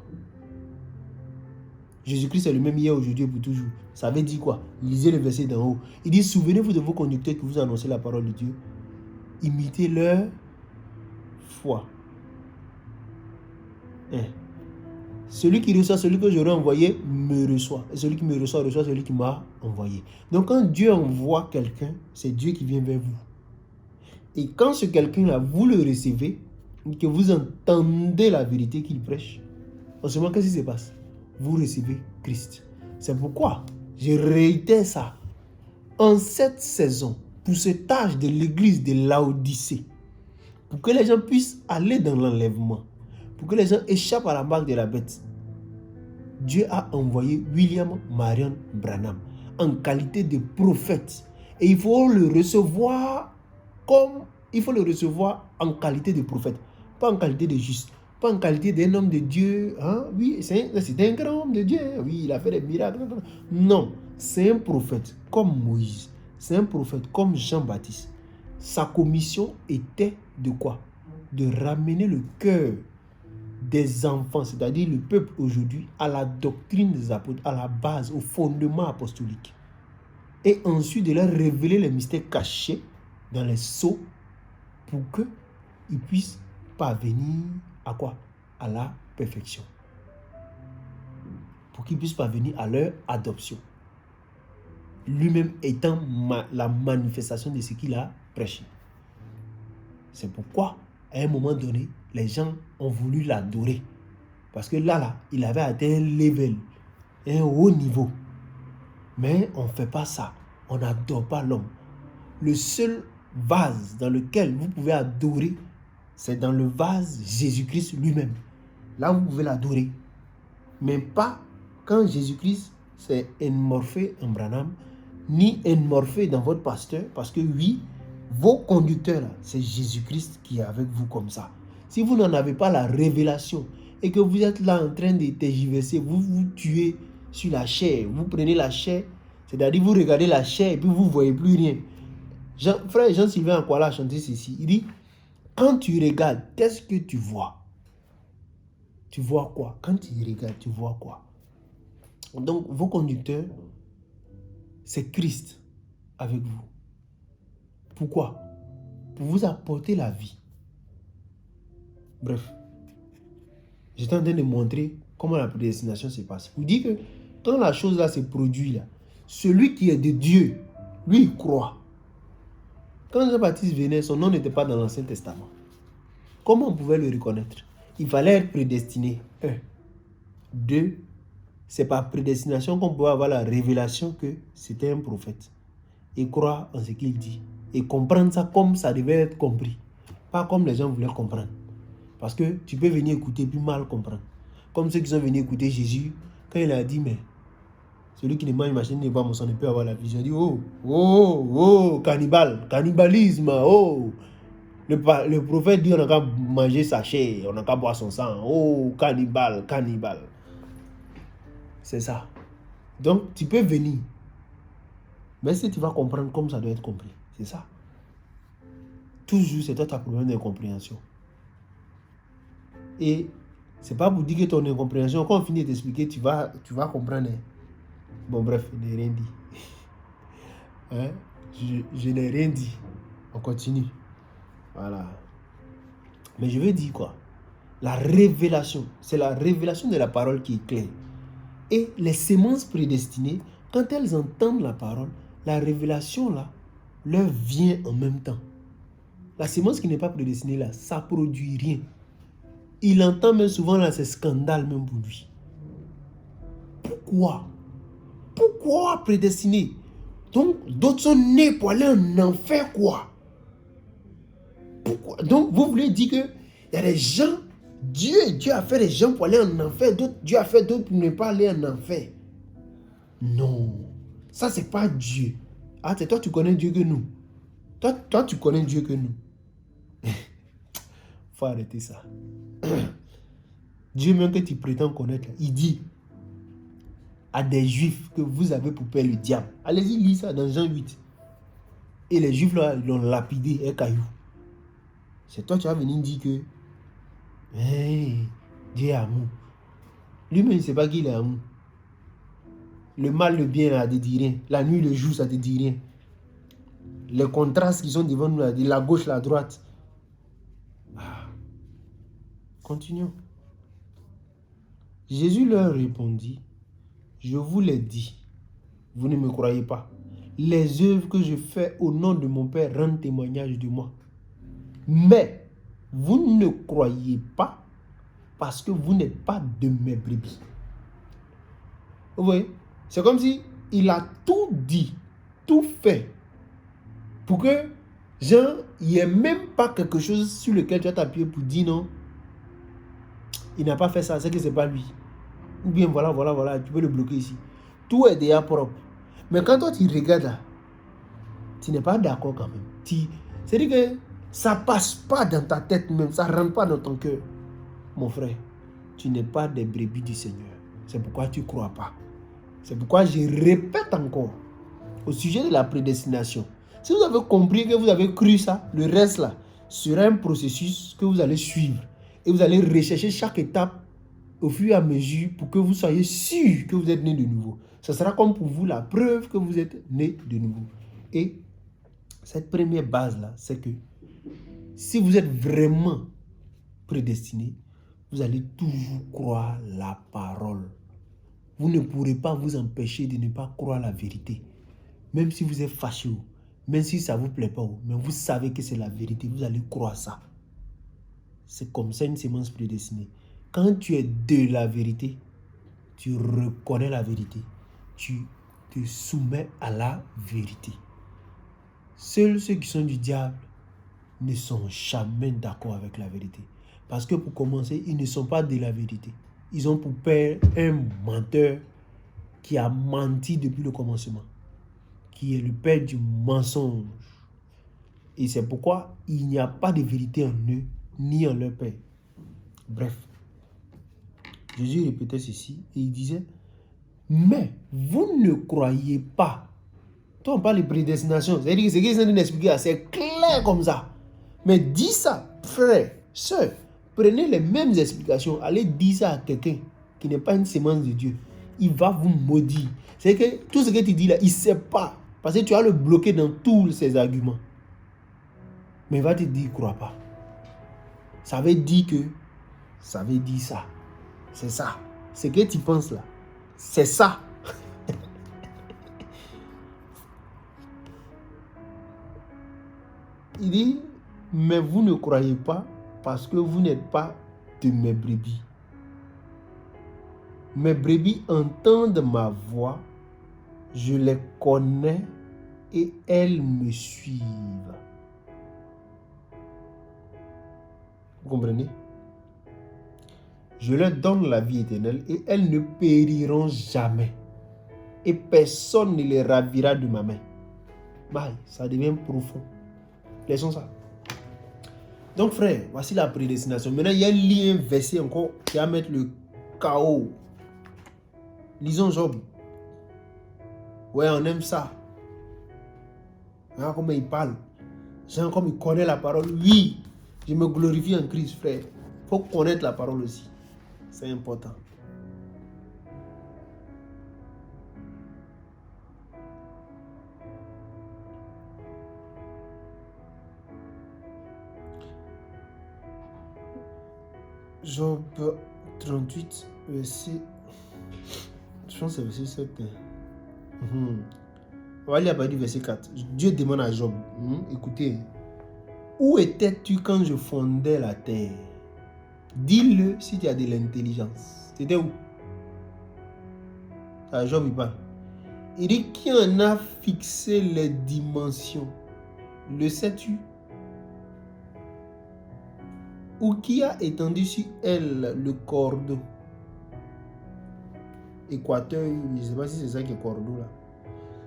Jésus-Christ est le même hier, aujourd'hui et pour toujours. Ça veut dire quoi? Lisez le verset d'en haut. Il dit, souvenez-vous de vos conducteurs qui vous annoncent la parole de Dieu. Imitez leur foi. Celui qui reçoit, celui que j'aurais envoyé, me reçoit. Et celui qui me reçoit, reçoit celui qui m'a envoyé. Donc quand Dieu envoie quelqu'un, c'est Dieu qui vient vers vous. Et quand ce quelqu'un-là, vous le recevez, que vous entendez la vérité qu'il prêche, en ce moment, qu'est-ce qui se passe? Vous recevez Christ. C'est pourquoi je réitère ça. En cette saison, pour cet âge de l'église de Laodicée, pour que les gens puissent aller dans l'enlèvement, pour que les gens échappent à la marque de la bête, Dieu a envoyé William Marion Branham en qualité de prophète. Et il faut le recevoir en qualité de prophète, pas en qualité de juste, pas en qualité d'un homme de Dieu. Hein? Oui, c'est un grand homme de Dieu. Hein? Oui, il a fait des miracles. Non, c'est un prophète comme Moïse. C'est un prophète comme Jean-Baptiste. Sa commission était de quoi? De ramener le cœur des enfants, c'est-à-dire le peuple aujourd'hui, à la doctrine des apôtres, à la base, au fondement apostolique. Et ensuite de leur révéler les mystères cachés dans les sceaux pour qu'ils puissent parvenir à quoi? À la perfection. Pour qu'ils puissent parvenir à leur adoption. Lui-même étant la manifestation de ce qu'il a prêché. C'est pourquoi, à un moment donné, les gens ont voulu l'adorer. Parce que là, il avait atteint un level, un haut niveau. Mais on ne fait pas ça. On n'adore pas l'homme. Le seul vase dans lequel vous pouvez adorer, c'est dans le vase Jésus-Christ lui-même. Là, vous pouvez l'adorer. Mais pas quand Jésus-Christ s'est morphé en Branham, ni morphé dans votre pasteur. Parce que oui, vos conducteurs, là, c'est Jésus-Christ qui est avec vous comme ça. Si vous n'en avez pas la révélation et que vous êtes là en train de tergiverser, vous vous tuez sur la chair, vous prenez la chair, c'est-à-dire vous regardez la chair et puis vous ne voyez plus rien. Frère Jean-Sylvain Akwala a chanté ceci. Il dit, Quand tu regardes, qu'est-ce que tu vois? Tu vois quoi? Quand tu regardes, tu vois quoi? Donc, vos conducteurs, c'est Christ avec vous. Pourquoi? Pour vous apporter la vie. Bref, j'étais en train de montrer comment la prédestination se passe. Vous dites que quand la chose là se produit, là, celui qui est de Dieu, lui, il croit. Quand Jean-Baptiste venait, son nom n'était pas dans l'Ancien Testament. Comment on pouvait le reconnaître? Il fallait être prédestiné. 1. 2. C'est par prédestination qu'on pouvait avoir la révélation que c'était un prophète. Et croire en ce qu'il dit. Et comprendre ça comme ça devait être compris. Pas comme les gens voulaient comprendre. Parce que tu peux venir écouter puis mal comprendre. Comme ceux qui sont venus écouter Jésus, quand il a dit, mais celui qui ne mange ma chaîne ne pas mon sang ne peut avoir la vie. J'ai dit, cannibale, cannibalisme, Le prophète dit, on n'a qu'à manger sa chair, on n'a qu'à boire son sang. Oh, cannibale, cannibale. C'est ça. Donc, tu peux venir. Mais si tu vas comprendre comme ça doit être compris. C'est ça. Toujours, c'est toi ta problème d'incompréhension. Et c'est pas pour dire que ton incompréhension, quand on finit de t'expliquer, tu vas comprendre. Bon, bref, je n'ai rien dit. Hein? Je n'ai rien dit. On continue. Voilà. Mais je veux dire quoi? La révélation, c'est la révélation de la parole qui est claire. Et les semences prédestinées, quand elles entendent la parole, la révélation là, leur vient en même temps. La semence qui n'est pas prédestinée là, ça ne produit rien. Il entend même souvent là, c'est scandale même pour lui. Pourquoi? Pourquoi prédestiné? Donc, d'autres sont nés pour aller en enfer, quoi? Pourquoi? Donc, vous voulez dire que il y a des gens, Dieu a fait des gens pour aller en enfer, d'autres, Dieu a fait d'autres pour ne pas aller en enfer. Non, ça c'est pas Dieu. Ah, c'est toi tu connais Dieu que nous. Toi tu connais Dieu que nous. Faut arrêter ça. Dieu même que tu prétends connaître, il dit à des Juifs que vous avez pour père le diable. Allez-y, lisez ça dans Jean 8. Et les Juifs là, l'ont lapidé, un caillou. C'est toi tu vas venir dire que hey, Dieu est amour. Lui-même, il ne sait pas qu'il est amour. Le mal, le bien, ça ne te dit rien. La nuit, le jour, ça ne te dit rien. Les contrastes qui sont devant nous, là, de la gauche, la droite. Ah. Continuons. Jésus leur répondit, je vous l'ai dit, vous ne me croyez pas. Les œuvres que je fais au nom de mon Père rendent témoignage de moi. Mais vous ne croyez pas parce que vous n'êtes pas de mes brebis. Vous voyez? C'est comme si il a tout dit, tout fait, pour que, Jean, il n'y ait même pas quelque chose sur lequel tu vas t'appuyer pour dire non, il n'a pas fait ça, c'est que ce n'est pas lui. Ou bien voilà, tu peux le bloquer ici. Tout est déjà propre. Mais quand toi tu regardes là, tu n'es pas d'accord quand même. C'est-à-dire que ça ne passe pas dans ta tête même, ça ne rentre pas dans ton cœur. Mon frère, tu n'es pas des brebis du Seigneur. C'est pourquoi tu ne crois pas. C'est pourquoi je répète encore au sujet de la prédestination. Si vous avez compris que vous avez cru ça, le reste là sera un processus que vous allez suivre. Et vous allez rechercher chaque étape au fur et à mesure pour que vous soyez sûr que vous êtes né de nouveau. Ce sera comme pour vous la preuve que vous êtes né de nouveau. Et cette première base là, c'est que si vous êtes vraiment prédestiné, vous allez toujours croire la parole. Vous ne pourrez pas vous empêcher de ne pas croire la vérité. Même si vous êtes fâché, même si ça ne vous plaît pas, mais vous savez que c'est la vérité, vous allez croire ça. C'est comme ça une sémence prédestinée. Quand tu es de la vérité, tu reconnais la vérité. Tu te soumets à la vérité. Seuls ceux qui sont du diable ne sont jamais d'accord avec la vérité. Parce que pour commencer, ils ne sont pas de la vérité. Ils ont pour père un menteur qui a menti depuis le commencement, qui est le père du mensonge. Et c'est pourquoi il n'y a pas de vérité en eux, ni en leur père. Bref, Jésus répétait ceci et il disait, mais vous ne croyez pas. Toi, on parle de prédestination. C'est-à-dire que ce qu'ils sont en train d'expliquer, c'est clair comme ça. Mais dis ça. frère, soeur, prenez les mêmes explications, allez dire ça à quelqu'un qui n'est pas une sémence de Dieu. Il va vous maudire. C'est que tout ce que tu dis là, il ne sait pas. Parce que tu vas le bloquer dans tous ses arguments. Mais il va te dire, crois pas. Ça veut dire que, ça veut dire ça. C'est ça. Ce que tu penses là, c'est ça. Il dit, mais vous ne croyez pas parce que vous n'êtes pas de mes brebis. Mes brebis entendent ma voix, je les connais et elles me suivent. Vous comprenez? Je leur donne la vie éternelle et elles ne périront jamais. Et personne ne les ravira de ma main. Bye, ça devient profond. Laissons ça. Donc frère, voici la prédestination. Maintenant, il y a un lien versé encore qui va mettre le chaos. Lisons Job. Ouais, on aime ça. Regarde comment il parle. Genre comme il connaît la parole. Oui, je me glorifie en Christ, frère. Il faut connaître la parole aussi. C'est important. Job 38, verset... Je pense que c'est verset 7. On va lire à partir du verset 4. Dieu demande à Job, écoutez, où étais-tu quand je fondais la terre? Dis-le si tu as de l'intelligence. C'était où? À Job, il parle. Il dit, qui en a fixé les dimensions? Le sais-tu? Ou qui a étendu sur elle le cordeau? Équateur, je ne sais pas si c'est ça qui est cordeau là.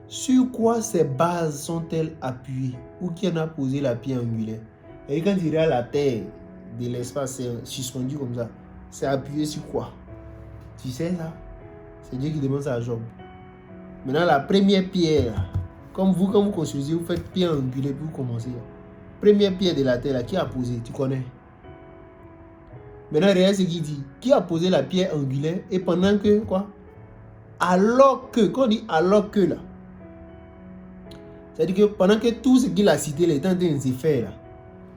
Sur quoi ces bases sont-elles appuyées? Ou qui en a posé la pierre angulaire? Et quand il regarde la terre de l'espace, c'est suspendu comme ça. C'est appuyé sur quoi? Tu sais ça? C'est Dieu qui demande ça à Job. Maintenant, la première pierre, comme vous, quand vous construisez, vous faites pierre angulaire pour commencer. Première pierre de la terre, là, qui a posé? Tu connais? Maintenant, regarde ce qu'il dit. Qui a posé la pierre angulaire et pendant que, quoi? Alors que, quand on dit alors que, là, c'est-à-dire que pendant que tout ce qu'il a cité là, était en train de se faire, là,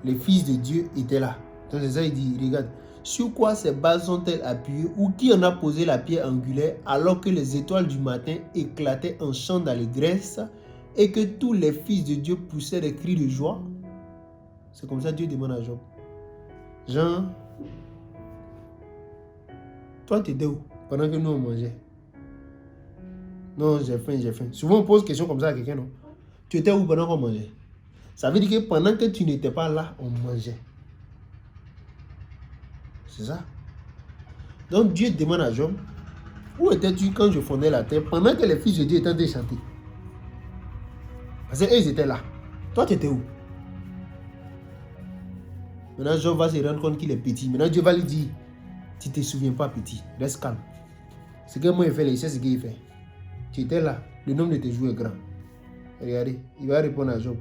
les fils de Dieu étaient là. Donc c'est ça, il dit, regarde, sur quoi ces bases sont-elles appuyées ou qui en a posé la pierre angulaire alors que les étoiles du matin éclataient en chant d'allégresse et que tous les fils de Dieu poussaient des cris de joie? C'est comme ça que Dieu demande à Job. Jean, toi tu étais où pendant que nous on mangeait? Non, j'ai faim, j'ai faim. Souvent on pose question comme ça à quelqu'un, non? Tu étais où pendant qu'on mangeait? Ça veut dire que pendant que tu n'étais pas là, on mangeait. C'est ça. Donc Dieu demande à Job, où étais-tu quand je fondais la terre pendant que les fils de Dieu étaient en train de chanter? Parce qu'eux, ils étaient là. Toi, tu étais où? Maintenant, Job va se rendre compte qu'il est petit. Maintenant, Dieu va lui dire, tu ne te souviens pas, petit. Reste calme. Ce que moi, il fait, il sait ce qu'il fait. Tu étais là. Le nombre de tes jours est grand. Regardez, il va répondre à Job.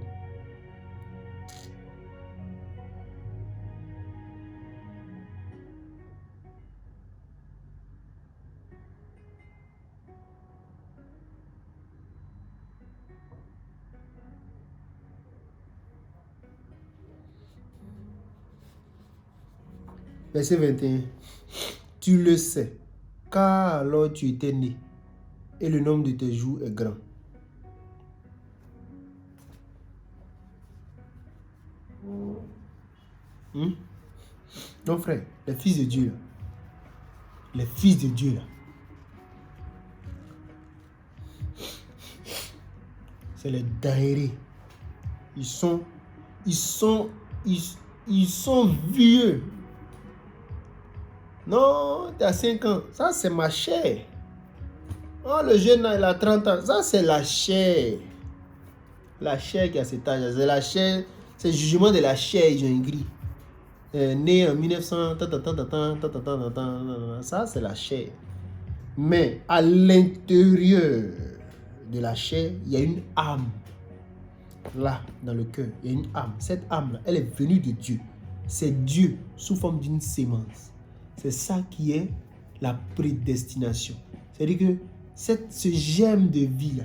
Verset 21. Tu le sais, car alors tu étais né, et le nombre de tes jours est grand. Donc frère, les fils de Dieu là, les fils de Dieu là, c'est les daérés. Ils sont vieux. Non, tu as 5 ans. Ça, c'est ma chair. Oh, le jeune, là, il a 30 ans. Ça, c'est la chair. La chair qui a cet âge. C'est la chair. C'est le jugement de la chair, ils ont écrit. Né en 1900. Ça, c'est la chair. Mais à l'intérieur de la chair, il y a une âme. Là, dans le cœur, il y a une âme. Cette âme-là, elle est venue de Dieu. c'est Dieu sous forme d'une sémence. C'est ça qui est la prédestination. C'est-à-dire que ce germe de vie-là,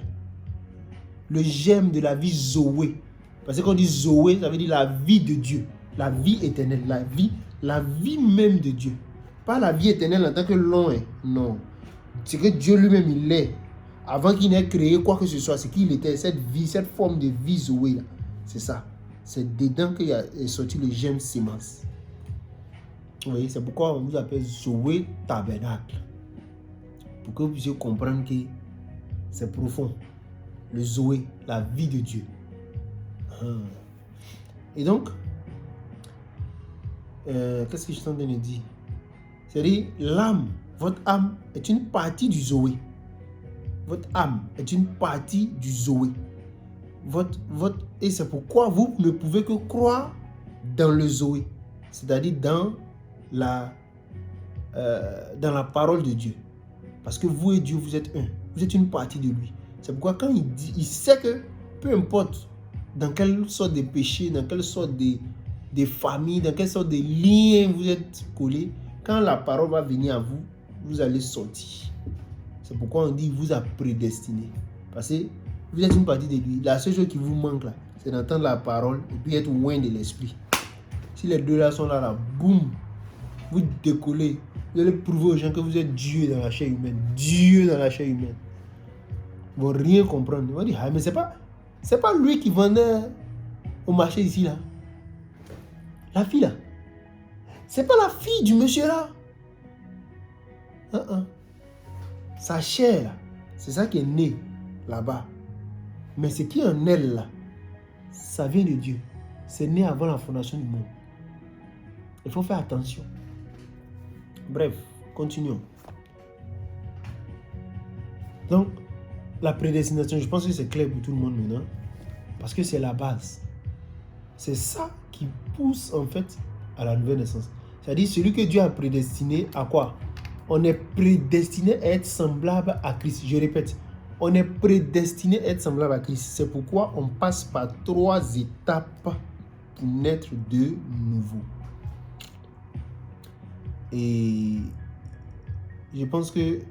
le germe de la vie Zoé, parce que quand on dit Zoé, ça veut dire la vie de Dieu, la vie éternelle, la vie même de Dieu. Pas la vie éternelle en tant que long, non. C'est que Dieu lui-même, il est. Avant qu'il n'ait créé quoi que ce soit, c'est qu'il était, cette vie, cette forme de vie Zoé, là. C'est ça. C'est dedans qu'il est sorti le germe sémence. Vous voyez, c'est pourquoi on vous appelle Zoé Tabernacle. Pour que vous puissiez comprendre que c'est profond. Le Zoé, la vie de Dieu. Et donc, qu'est-ce que je suis en train de dire? C'est-à-dire, l'âme, votre âme est une partie du Zoé. Votre âme est une partie du Zoé. Et c'est pourquoi vous ne pouvez que croire dans le Zoé. C'est-à-dire dans la parole de Dieu. Parce que vous et Dieu, vous êtes un. Vous êtes une partie de lui. C'est pourquoi quand il dit, il sait que peu importe dans quelle sorte de péché, dans quelle sorte de famille, dans quelle sorte de lien vous êtes collés, quand la parole va venir à vous, vous allez sortir. C'est pourquoi on dit qu'il vous a prédestiné. Parce que vous êtes une partie de lui. La seule chose qui vous manque là, c'est d'entendre la parole et puis être loin de l'esprit. Si les deux là sont là, boum, vous décollez. Vous allez prouver aux gens que vous êtes Dieu dans la chair humaine. Dieu dans la chair humaine. Ils ne vont rien comprendre. Ils vont dire, ah, mais c'est pas lui qui vendait au marché ici là. La fille là. C'est pas la fille du monsieur là. Sa chair là. C'est ça qui est né là-bas. Mais ce qui est en elle là, ça vient de Dieu. C'est né avant la fondation du monde. Il faut faire attention. Bref, continuons. Donc, la prédestination, je pense que c'est clair pour tout le monde maintenant. Parce que c'est la base. C'est ça qui pousse en fait à la nouvelle naissance. C'est-à-dire celui que Dieu a prédestiné à quoi? On est prédestiné à être semblable à Christ. Je répète, on est prédestiné à être semblable à Christ. C'est pourquoi on passe par 3 étapes pour naître de nouveau. Et je pense que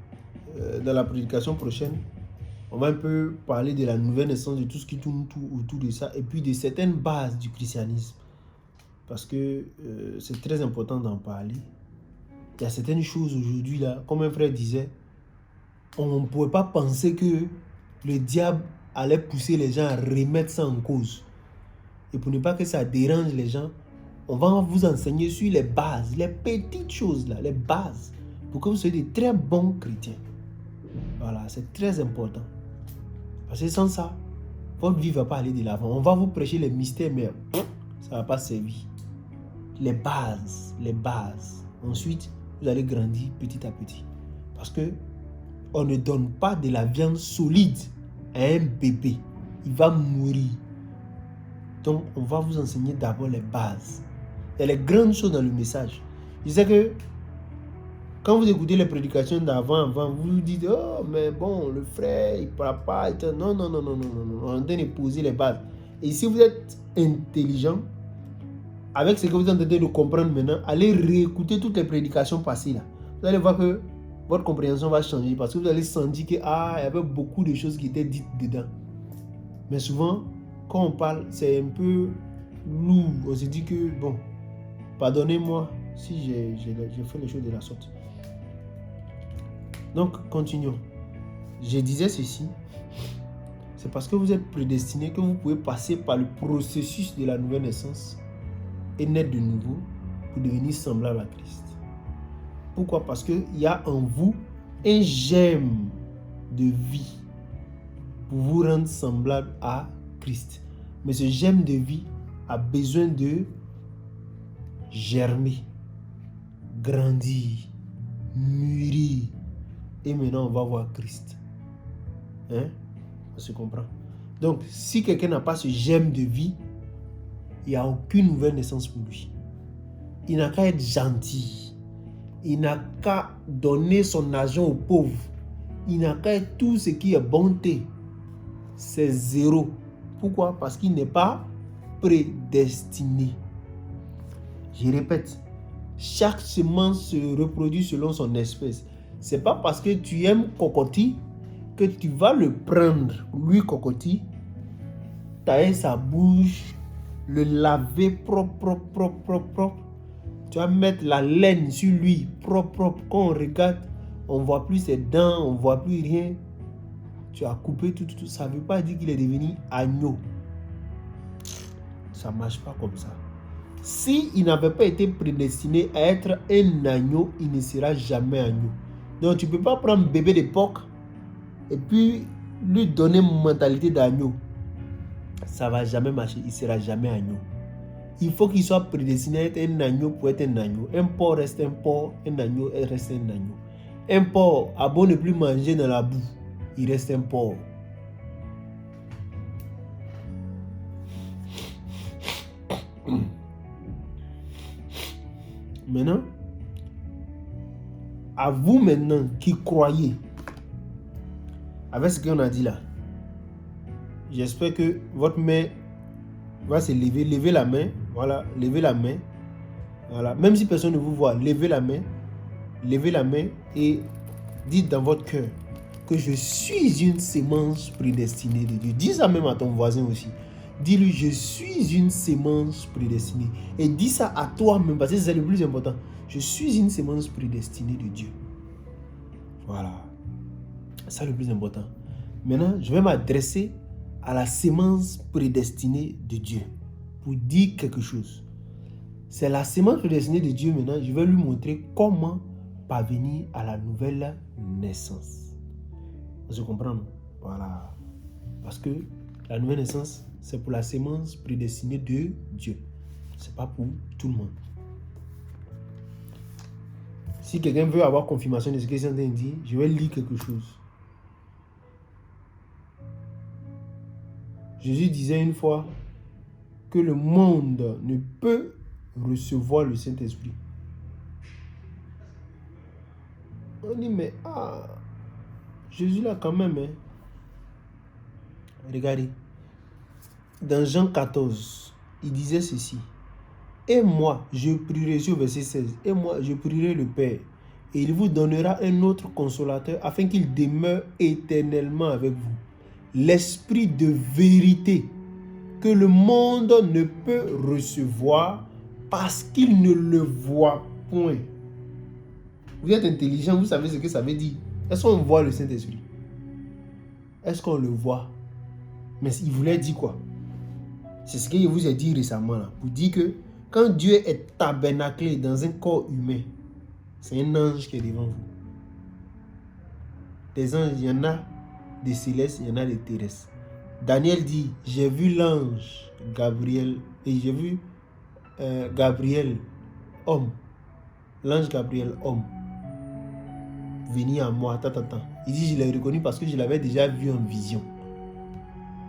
dans la prédication prochaine, on va un peu parler de la nouvelle naissance, de tout ce qui tourne autour de ça, et puis de certaines bases du christianisme. Parce que c'est très important d'en parler. Il y a certaines choses aujourd'hui, là, comme un frère disait, on ne pouvait pas penser que le diable allait pousser les gens à remettre ça en cause. Et pour ne pas que ça dérange les gens, on va vous enseigner sur les bases, les petites choses là, les bases, pour que vous soyez de très bons chrétiens. Voilà, c'est très important. Parce que sans ça, votre vie ne va pas aller de l'avant. On va vous prêcher les mystères, mais ça ne va pas servir. Les bases, les bases. Ensuite, vous allez grandir petit à petit. Parce que on ne donne pas de la viande solide à un bébé. Il va mourir. Donc, on va vous enseigner d'abord les bases. Il y a les grandes choses dans le message. Je sais que quand vous écoutez les prédications d'avant, vous vous dites, oh, mais bon, le frère, il ne parle pas. Non. On est en train de poser les bases. Et si vous êtes intelligent, avec ce que vous êtes en train de comprendre maintenant, allez réécouter toutes les prédications passées là. Vous allez voir que votre compréhension va changer parce que vous allez sentir que il y avait beaucoup de choses qui étaient dites dedans. Mais souvent, quand on parle, c'est un peu lourd. On se dit que, bon, pardonnez-moi si j'ai fait les choses de la sorte. Donc, continuons. Je disais ceci, c'est parce que vous êtes prédestiné que vous pouvez passer par le processus de la nouvelle naissance et naître de nouveau pour devenir semblable à Christ. Pourquoi? Parce qu'il y a en vous un germe de vie pour vous rendre semblable à Christ. Mais ce germe de vie a besoin de germer, grandir, mûrir. Et maintenant, on va voir Christ. Hein? On se comprend. Donc, si quelqu'un n'a pas ce germe de vie, il n'y a aucune nouvelle naissance pour lui. Il n'a qu'à être gentil. Il n'a qu'à donner son argent aux pauvres. Il n'a qu'à être tout ce qui est bonté. C'est zéro. Pourquoi? Parce qu'il n'est pas prédestiné. Je répète, chaque semence se reproduit selon son espèce. Ce n'est pas parce que tu aimes cocotier que tu vas le prendre, lui cocotier, tailler sa bouche, le laver propre. Tu vas mettre la laine sur lui, propre. Quand on regarde, on ne voit plus ses dents, on ne voit plus rien. Tu as coupé tout. Ça ne veut pas dire qu'il est devenu agneau. Ça ne marche pas comme ça. S'il n'avait pas été prédestiné à être un agneau, il ne sera jamais agneau. Donc tu ne peux pas prendre bébé d'époque et puis lui donner une mentalité d'agneau. Ça ne va jamais marcher, il ne sera jamais agneau. Il faut qu'il soit prédestiné à être un agneau pour être un agneau. Un porc reste un porc, un agneau reste un agneau. Un porc a beau ne plus manger dans la boue, il reste un porc. Maintenant, à vous maintenant qui croyez avec ce qu'on a dit là, j'espère que votre main va se lever. Levez la main, voilà, levez la main. Voilà. Même si personne ne vous voit, levez la main et dites dans votre cœur que je suis une sémence prédestinée de Dieu. Dis ça même à ton voisin aussi. Dis-lui, je suis une sémence prédestinée. Et dis ça à toi-même, parce que c'est le plus important. Je suis une sémence prédestinée de Dieu. Voilà. C'est le plus important. Maintenant, je vais m'adresser à la sémence prédestinée de Dieu pour dire quelque chose. C'est la sémence prédestinée de Dieu maintenant. Je vais lui montrer comment parvenir à la nouvelle naissance. Vous comprenez? Voilà. Parce que la nouvelle naissance, c'est pour la sémence prédestinée de Dieu. Ce n'est pas pour tout le monde. Si quelqu'un veut avoir confirmation de ce que je viens de dire, je vais lire quelque chose. Jésus disait une fois que le monde ne peut recevoir le Saint-Esprit. On dit, mais Jésus là quand même. Regardez. Dans Jean 14, il disait ceci. Et moi, je prierai, sur verset 16, et moi, je prierai le Père, et il vous donnera un autre consolateur, afin qu'il demeure éternellement avec vous. L'esprit de vérité, que le monde ne peut recevoir, parce qu'il ne le voit point. Vous êtes intelligent, vous savez ce que ça veut dire. Est-ce qu'on voit le Saint-Esprit? Est-ce qu'on le voit? Mais il voulait dire quoi? C'est ce que je vous ai dit récemment là. Pour dire que quand Dieu est tabernaclé dans un corps humain, c'est un ange qui est devant vous. Des anges, il y en a des célestes, il y en a des terrestres. Daniel dit, j'ai vu l'ange Gabriel, et j'ai vu Gabriel, homme. L'ange Gabriel, homme. Venir à moi, Il dit, je l'ai reconnu parce que je l'avais déjà vu en vision.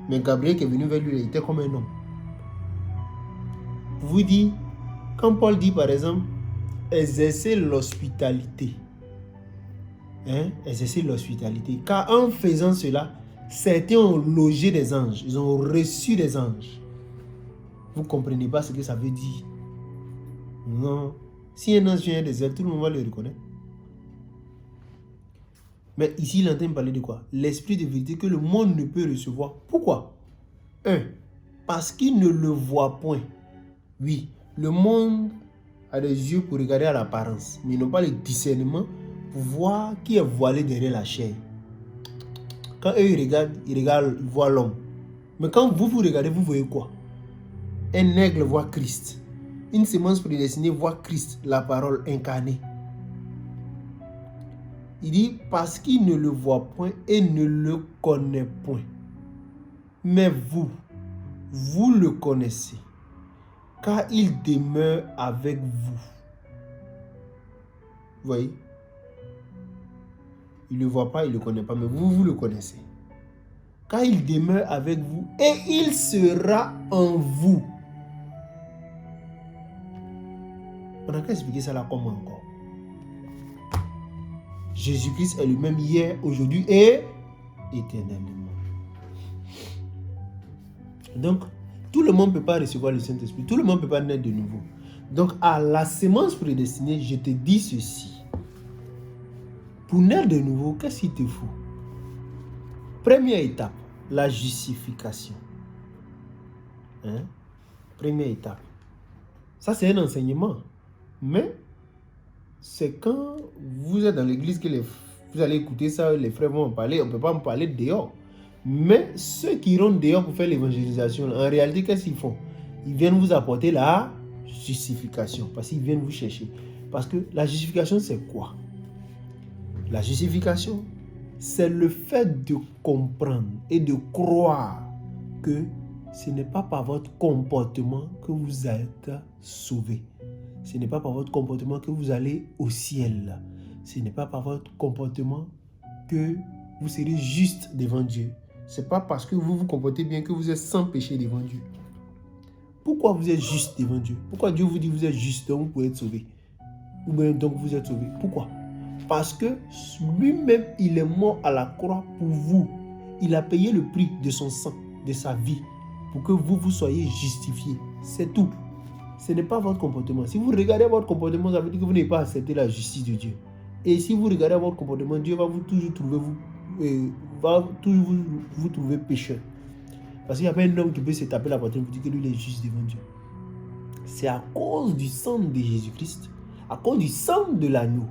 Mais Gabriel qui est venu vers lui, il était comme un homme. Vous dit, quand Paul dit par exemple, exercer l'hospitalité. Exercer l'hospitalité. Car en faisant cela, certains ont logé des anges. Ils ont reçu des anges. Vous ne comprenez pas ce que ça veut dire. Non. Si un ange vient des ailes, tout le monde va le reconnaître. Mais ici, il est en train de parler de quoi? L'esprit de vérité que le monde ne peut recevoir. Pourquoi? Parce qu'il ne le voit point. Oui, le monde a des yeux pour regarder à l'apparence, mais ils n'ont pas le discernement pour voir qui est voilé derrière la chair. Quand eux ils voient l'homme. Mais quand vous regardez, vous voyez quoi? Un aigle voit Christ. Une sémence prédestinée voit Christ, la parole incarnée. Il dit parce qu'il ne le voit point et ne le connaît point. Mais vous le connaissez, car il demeure avec vous. Vous voyez? Il ne le voit pas, il ne le connaît pas, mais vous le connaissez. Car il demeure avec vous et il sera en vous. On a qu'à expliquer ça là comment encore. Jésus-Christ est le même hier, aujourd'hui et éternellement. Donc, tout le monde ne peut pas recevoir le Saint-Esprit. Tout le monde ne peut pas naître de nouveau. Donc, à la sémence prédestinée, je te dis ceci. Pour naître de nouveau, qu'est-ce qu'il te faut? Première étape, la justification. Première étape. Ça, c'est un enseignement. Mais c'est quand vous êtes dans l'église que vous allez écouter ça, les frères vont en parler. On ne peut pas en parler dehors. Mais ceux qui iront dehors pour faire l'évangélisation, en réalité, qu'est-ce qu'ils font? Ils viennent vous apporter la justification. Parce qu'ils viennent vous chercher. Parce que la justification, c'est quoi? La justification, c'est le fait de comprendre et de croire que ce n'est pas par votre comportement que vous êtes sauvé. Ce n'est pas par votre comportement que vous allez au ciel. Ce n'est pas par votre comportement que vous serez juste devant Dieu. Ce n'est pas parce que vous vous comportez bien que vous êtes sans péché devant Dieu. Pourquoi vous êtes juste devant Dieu? Pourquoi Dieu vous dit que vous êtes juste, donc vous pouvez être sauvé? Ou bien donc vous êtes sauvé? Pourquoi? Parce que lui-même, il est mort à la croix pour vous. Il a payé le prix de son sang, de sa vie, pour que vous soyez justifiés. C'est tout. Ce n'est pas votre comportement. Si vous regardez votre comportement, ça veut dire que vous n'avez pas accepté la justice de Dieu. Et si vous regardez votre comportement, Dieu va toujours vous trouver pécheur. Parce qu'il n'y a pas un homme qui peut se taper la poitrine pour dire que lui il est juste devant Dieu. C'est à cause du sang de Jésus-Christ, à cause du sang de l'agneau.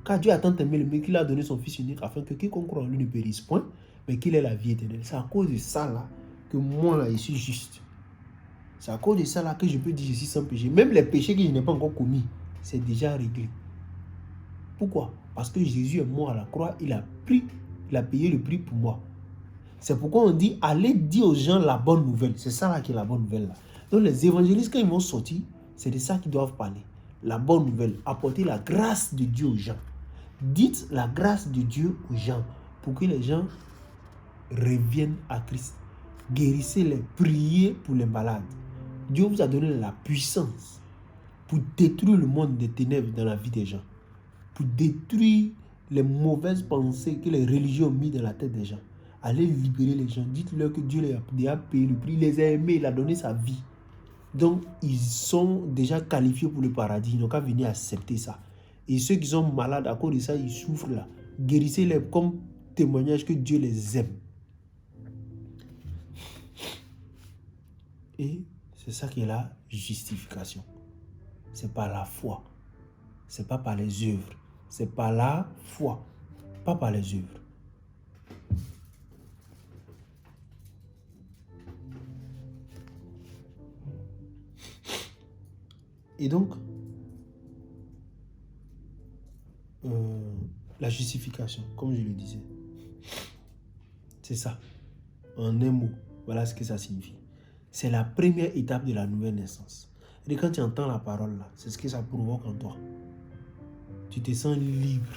Car Dieu a tant aimé le monde qu'il a donné son Fils unique afin que quiconque croit en lui ne périsse point, mais qu'il ait la vie éternelle. C'est à cause de ça là que moi là, je suis juste. C'est à cause de ça là que je peux dire que je suis sans péché. Même les péchés que je n'ai pas encore commis, c'est déjà réglé. Pourquoi? Parce que Jésus est mort à la croix, il a payé le prix pour moi. C'est pourquoi on dit, allez dire aux gens la bonne nouvelle. C'est ça là qui est la bonne nouvelle là. Donc les évangélistes, quand ils vont sortir, c'est de ça qu'ils doivent parler. La bonne nouvelle, apporter la grâce de Dieu aux gens. Dites la grâce de Dieu aux gens pour que les gens reviennent à Christ. Guérissez-les, priez pour les malades. Dieu vous a donné la puissance pour détruire le monde des ténèbres dans la vie des gens. Pour détruire les mauvaises pensées que les religions ont mis dans la tête des gens. Allez libérer les gens. Dites-leur que Dieu les a déjà payé le prix. Il les a aimés, il a donné sa vie. Donc, ils sont déjà qualifiés pour le paradis. Ils n'ont qu'à venir accepter ça. Et ceux qui sont malades, à cause de ça, ils souffrent là. Guérissez-les comme témoignage que Dieu les aime. Et c'est ça qui est la justification. C'est par la foi. C'est pas par les œuvres. C'est par la foi. Pas par les œuvres. Et donc, la justification, comme je le disais, c'est ça. En un mot, voilà ce que ça signifie. C'est la première étape de la nouvelle naissance. Et quand tu entends la parole là, c'est ce que ça provoque en toi. Tu te sens libre.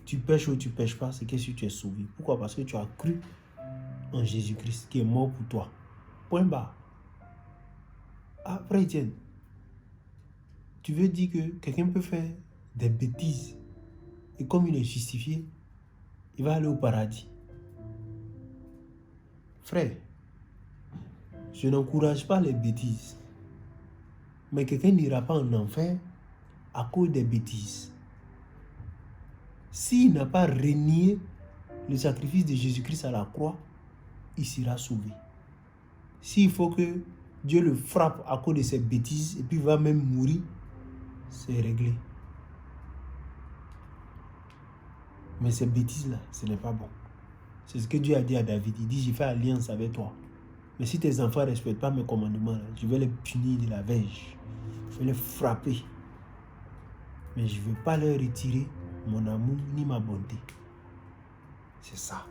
Tu pêches ou tu ne pêches pas, c'est que si tu es sauvé. Pourquoi? Parce que tu as cru en Jésus-Christ qui est mort pour toi. Point barre. Après, Étienne, tu veux dire que quelqu'un peut faire des bêtises et comme il est justifié, il va aller au paradis. Frère, je n'encourage pas les bêtises. Mais quelqu'un n'ira pas en enfer à cause des bêtises. S'il n'a pas renié le sacrifice de Jésus-Christ à la croix, il sera sauvé. S'il faut que Dieu le frappe à cause de ses bêtises et puis va même mourir, c'est réglé. Mais ces bêtises-là, ce n'est pas bon. C'est ce que Dieu a dit à David. Il dit, j'ai fait alliance avec toi. Mais si tes enfants ne respectent pas mes commandements, je vais les punir de la verge. Je vais les frapper. Mais je ne veux pas leur retirer mon amour ni ma bonté. C'est ça.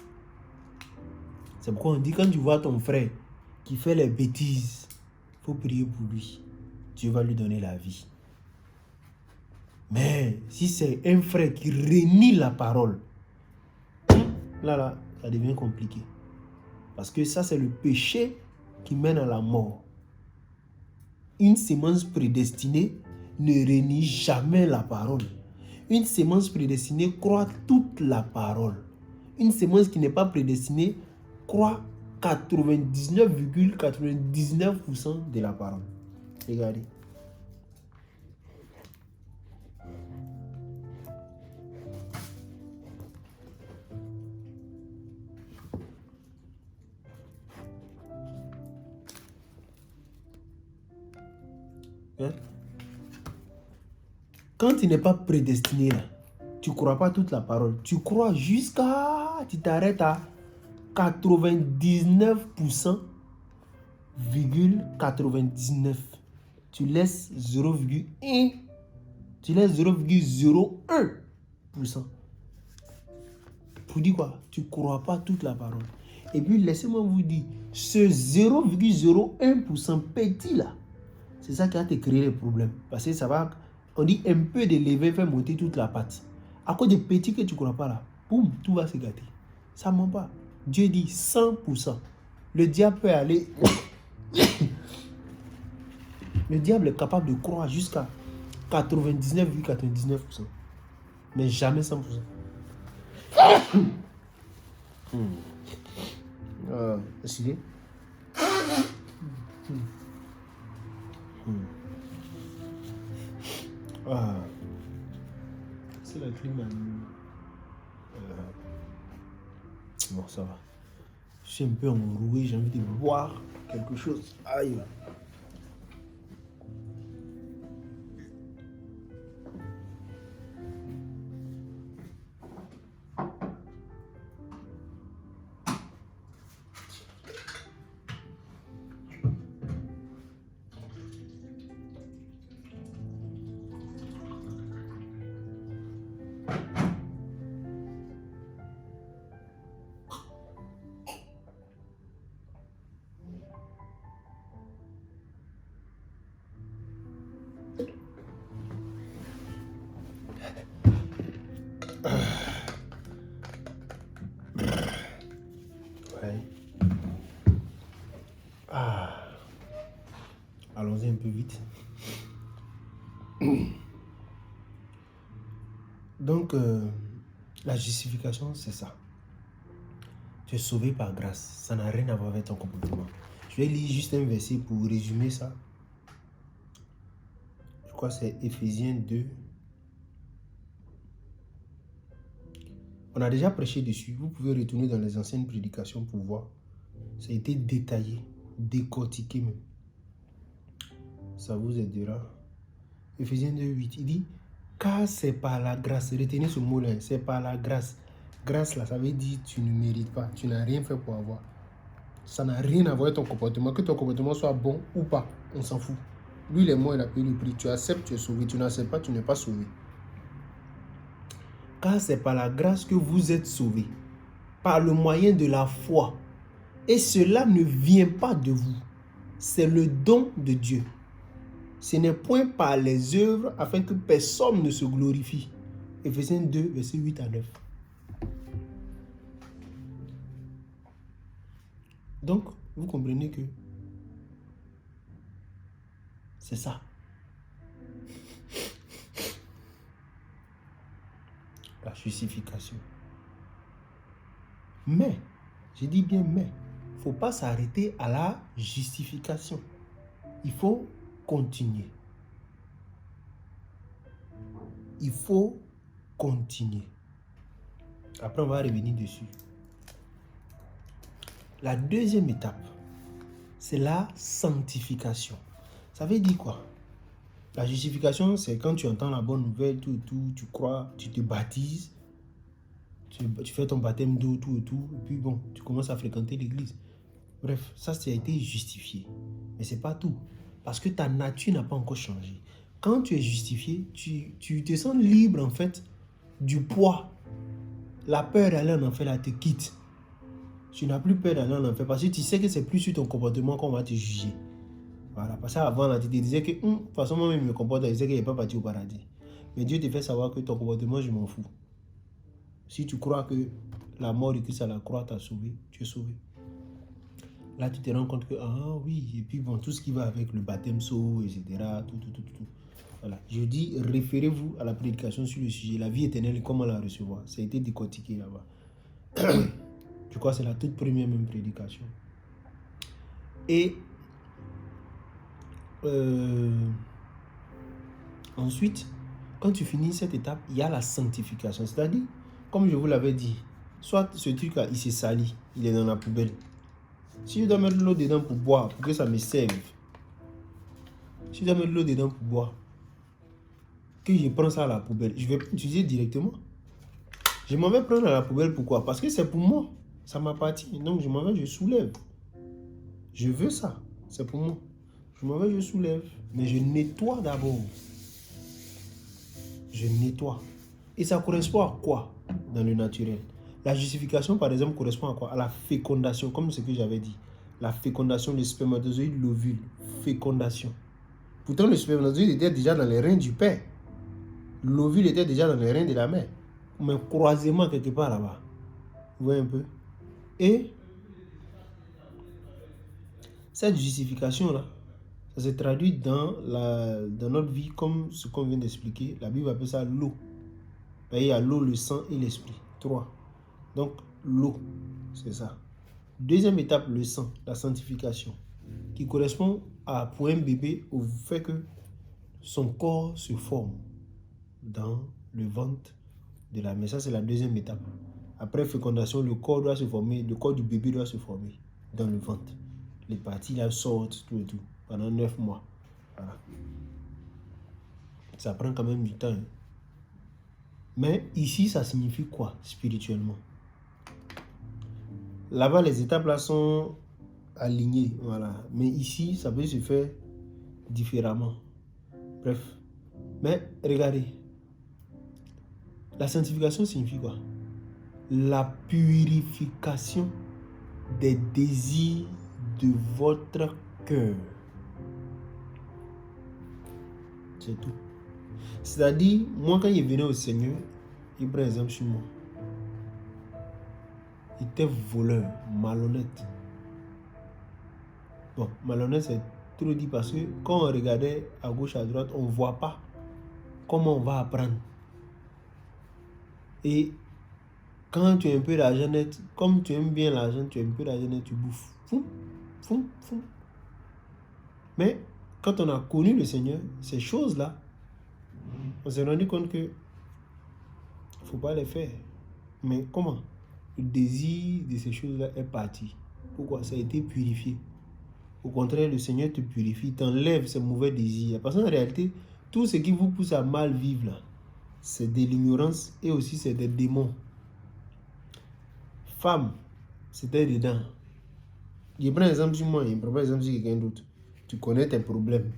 C'est pourquoi on dit, quand tu vois ton frère qui fait les bêtises, il faut prier pour lui. Dieu va lui donner la vie. Mais si c'est un frère qui renie la parole, là, ça devient compliqué. Parce que ça, c'est le péché qui mène à la mort. Une sémence prédestinée ne renie jamais la parole. Une sémence prédestinée croit toute la parole. Une sémence qui n'est pas prédestinée croit 99,99% de la parole. Regardez. Hein? Quand tu n'es pas prédestiné, là, tu ne crois pas toute la parole. Tu crois jusqu'à... Tu t'arrêtes à 99,99. Tu laisses 0,1. Tu laisses 0,01%. Pour dire quoi? Tu ne crois pas toute la parole. Et puis, laissez-moi vous dire, ce 0,01% petit là, c'est ça qui a te créé les problèmes. Parce que ça va, on dit un peu de levain fait monter toute la pâte. À cause des petits que tu ne crois pas là, boum, tout va se gâter. Ça ne ment pas. Dieu dit 100%. Le diable peut aller... Le diable est capable de croire jusqu'à 99,99%. Mais jamais 100%. Décidé. C'est la clim. Bon, ça va. Je suis un peu enroué, j'ai envie de boire quelque chose. Aïe. Ouais. Allons-y un peu vite. Donc, la justification, c'est ça. Tu es sauvé par grâce. Ça n'a rien à voir avec ton comportement. Je vais lire juste un verset pour résumer ça. Je crois que c'est Éphésiens 2. On a déjà prêché dessus. Vous pouvez retourner dans les anciennes prédications pour voir. Ça a été détaillé, décortiqué même. Ça vous aidera. Éphésiens 2, 8, il dit, car c'est par la grâce. Retenez ce mot-là, c'est par la grâce. Grâce là, ça veut dire tu ne mérites pas, tu n'as rien fait pour avoir. Ça n'a rien à voir avec ton comportement. Que ton comportement soit bon ou pas, on s'en fout. Lui, il est mort, il a payé le prix. Tu acceptes, tu es sauvé. Tu n'acceptes pas, tu n'es pas sauvé. Car c'est par la grâce que vous êtes sauvés, par le moyen de la foi. Et cela ne vient pas de vous. C'est le don de Dieu. Ce n'est point par les œuvres afin que personne ne se glorifie. Éphésiens 2, versets 8 à 9. Donc, vous comprenez que c'est ça. La justification. Mais, je dis bien mais, il ne faut pas s'arrêter à la justification. Il faut continuer. Il faut continuer. Après, on va revenir dessus. La deuxième étape, c'est la sanctification. Ça veut dire quoi? La justification, c'est quand tu entends la bonne nouvelle, tout, tu crois, tu te baptises, tu fais ton baptême d'eau, tout, et puis bon, tu commences à fréquenter l'église. Bref, ça a été justifié. Mais ce n'est pas tout. Parce que ta nature n'a pas encore changé. Quand tu es justifié, tu te sens libre en fait du poids. La peur d'aller en enfer là te quitte. Tu n'as plus peur d'aller en enfer parce que tu sais que c'est plus sur ton comportement qu'on va te juger. Voilà, parce qu'avant là, tu te disais que de toute façon moi-même je me comporte, je sais qu'il n'est pas parti au paradis. Mais Dieu te fait savoir que ton comportement, je m'en fous. Si tu crois que la mort de Christ à la croix t'a sauvé, tu es sauvé. Là, tu te rends compte que, ah oui, et puis bon, tout ce qui va avec le baptême saut, etc., tout. Voilà. Je dis, référez-vous à la prédication sur le sujet, la vie éternelle et comment la recevoir. Ça a été décortiqué là-bas. Je crois que c'est la toute première même prédication. Et Ensuite, quand tu finis cette étape, il y a la sanctification. C'est-à-dire, comme je vous l'avais dit, soit ce truc-là, il s'est sali, il est dans la poubelle. Si je dois mettre de l'eau dedans pour boire, pour que ça me serve, si je dois mettre de l'eau dedans pour boire, que je prends ça à la poubelle, je vais utiliser directement. Je m'en vais prendre à la poubelle, pourquoi? Parce que c'est pour moi, ça m'appartient. Donc je m'en vais, je soulève. Je veux ça, c'est pour moi. Je m'en vais, je soulève. Mais je nettoie d'abord. Je nettoie. Et ça correspond à quoi dans le naturel? La justification, par exemple, correspond à quoi? À la fécondation, comme ce que j'avais dit. La fécondation, le spermatozoïde, l'ovule. Fécondation. Pourtant, le spermatozoïde était déjà dans les reins du père. L'ovule était déjà dans les reins de la mère. Mais croisement quelque part là-bas. Vous voyez un peu? Et cette justification-là, ça se traduit dans notre vie comme ce qu'on vient d'expliquer. La Bible appelle ça l'eau. Il y a l'eau, le sang et l'esprit. 3. Donc, l'eau, c'est ça. Deuxième étape, le sang, la sanctification, qui correspond pour un bébé au fait que son corps se forme dans le ventre de la mère. Ça, c'est la deuxième étape. Après fécondation, le corps doit se former, le corps du bébé doit se former dans le ventre. Les parties là sortent, tout et tout, pendant 9 mois. Voilà. Ça prend quand même du temps. Hein. Mais ici, ça signifie quoi spirituellement? Là-bas, les étapes là sont alignées. Voilà. Mais ici, ça peut se faire différemment. Bref. Mais regardez. La sanctification signifie quoi? La purification des désirs de votre cœur. C'est tout. C'est-à-dire, moi, quand il venait au Seigneur, il prend exemple sur moi. Il était voleur, malhonnête. Bon, malhonnête, c'est trop dit parce que quand on regardait à gauche, à droite, on ne voit pas comment on va apprendre. Et quand tu as un peu d'argent net, comme tu aimes bien l'argent, tu as un peu d'argent net, tu bouffes. Foum, foum, foum. Mais quand on a connu le Seigneur, ces choses-là, on s'est rendu compte que il ne faut pas les faire. Mais comment? Le désir de ces choses-là est parti. Pourquoi? Ça a été purifié. Au contraire, le Seigneur te purifie, t'enlève ces mauvais désirs. Parce qu'en réalité, tout ce qui vous pousse à mal vivre, là, c'est de l'ignorance et aussi c'est des démons. Femme, c'était dedans. Je prends exemple sur moi, je ne prends pas exemple sur quelqu'un d'autre. Tu connais tes problèmes.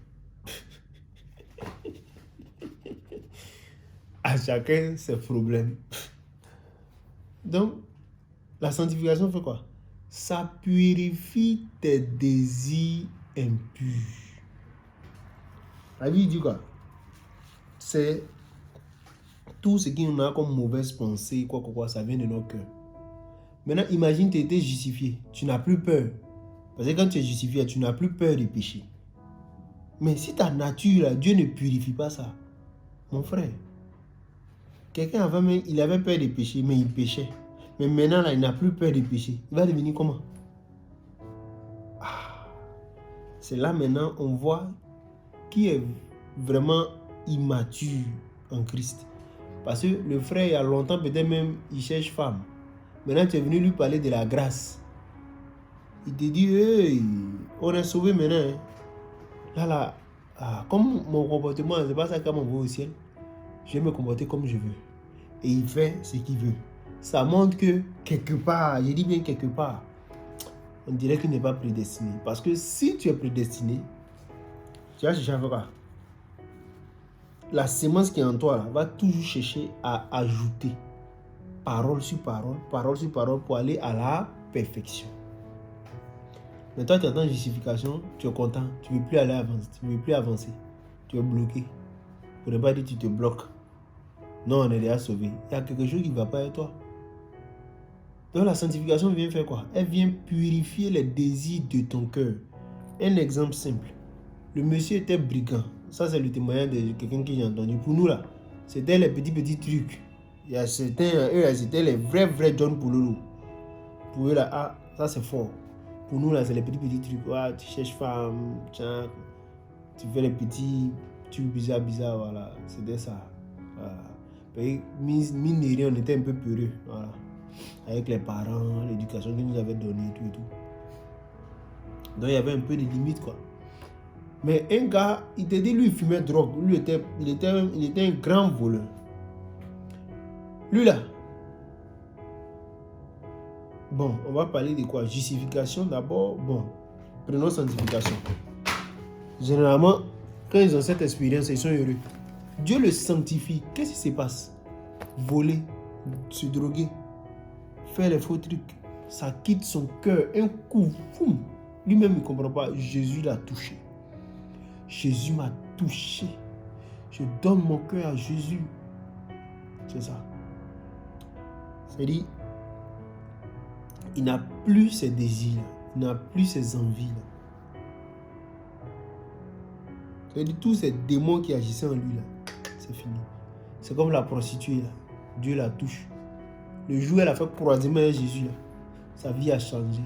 À chacun ses problèmes. Donc, la sanctification fait quoi? Ça purifie tes désirs impurs. La Bible dit quoi? C'est tout ce qui nous a comme mauvaise pensée, quoi, ça vient de nos cœurs. Maintenant, imagine que tu étais justifié. Tu n'as plus peur. Parce que quand tu es justifié, tu n'as plus peur du péché. Mais si ta nature, là, Dieu ne purifie pas ça, mon frère, quelqu'un avant, il avait peur du péché, mais il péchait. Mais maintenant, là, il n'a plus peur du péché. Il va devenir comment? C'est là maintenant, on voit qui est vraiment immature en Christ. Parce que le frère, il y a longtemps, peut-être même, il cherche femme. Maintenant, tu es venu lui parler de la grâce. Il te dit, hey, on est sauvé maintenant. Là, comme mon comportement, c'est pas ça qu'on m'envoie au ciel. Je vais me comporter comme je veux. Et il fait ce qu'il veut. Ça montre que quelque part, je dis bien quelque part, on dirait qu'il n'est pas prédestiné. Parce que si tu es prédestiné, tu vas chercher à faire quoi? La sémence qui est en toi là, va toujours chercher à ajouter parole sur parole pour aller à la perfection. Mais toi, tu attends justification, tu es content, tu ne veux plus aller avancer, tu es bloqué. Pour ne pas dire que tu te bloques. Non, on est déjà sauvé. Il y a quelque chose qui ne va pas avec toi. Donc la sanctification vient faire quoi? Elle vient purifier les désirs de ton cœur. Un exemple simple. Le monsieur était brigand. Ça, c'est le témoignage de quelqu'un que j'ai entendu. Pour nous, là, c'était les petits trucs. Il y a certains, eux, c'était les vrais John Poulolo. Pour eux, là, ça, c'est fort. Pour nous, là, c'est les petits trucs. Tu cherches femme, tu tu fais les petits trucs bizarres, voilà. C'était ça. Voilà. Et mine de rien, on était un peu peureux, voilà. Avec les parents, l'éducation qu'ils nous avaient donnée, tout et tout. Donc il y avait un peu de limites, quoi. Mais un gars, il te dit, lui, il fumait drogue. Lui, il était un grand voleur. Lui, là. Bon, on va parler de quoi? Justification d'abord. Bon, prenons sanctification. Généralement, quand ils ont cette expérience, ils sont heureux. Dieu le sanctifie. Qu'est-ce qui se passe? Voler, se droguer, faire les faux trucs. Ça quitte son cœur. Un coup, foum. Lui-même, il ne comprend pas. Jésus l'a touché. Jésus m'a touché. Je donne mon cœur à Jésus. C'est ça. C'est-à-dire, il n'a plus ses désirs, il n'a plus ses envies. C'est-à-dire, tous ces démons qui agissaient en lui, là, c'est fini. C'est comme la prostituée, là. Dieu la touche. Le jour où elle a fait croisement avec Jésus, là, sa vie a changé.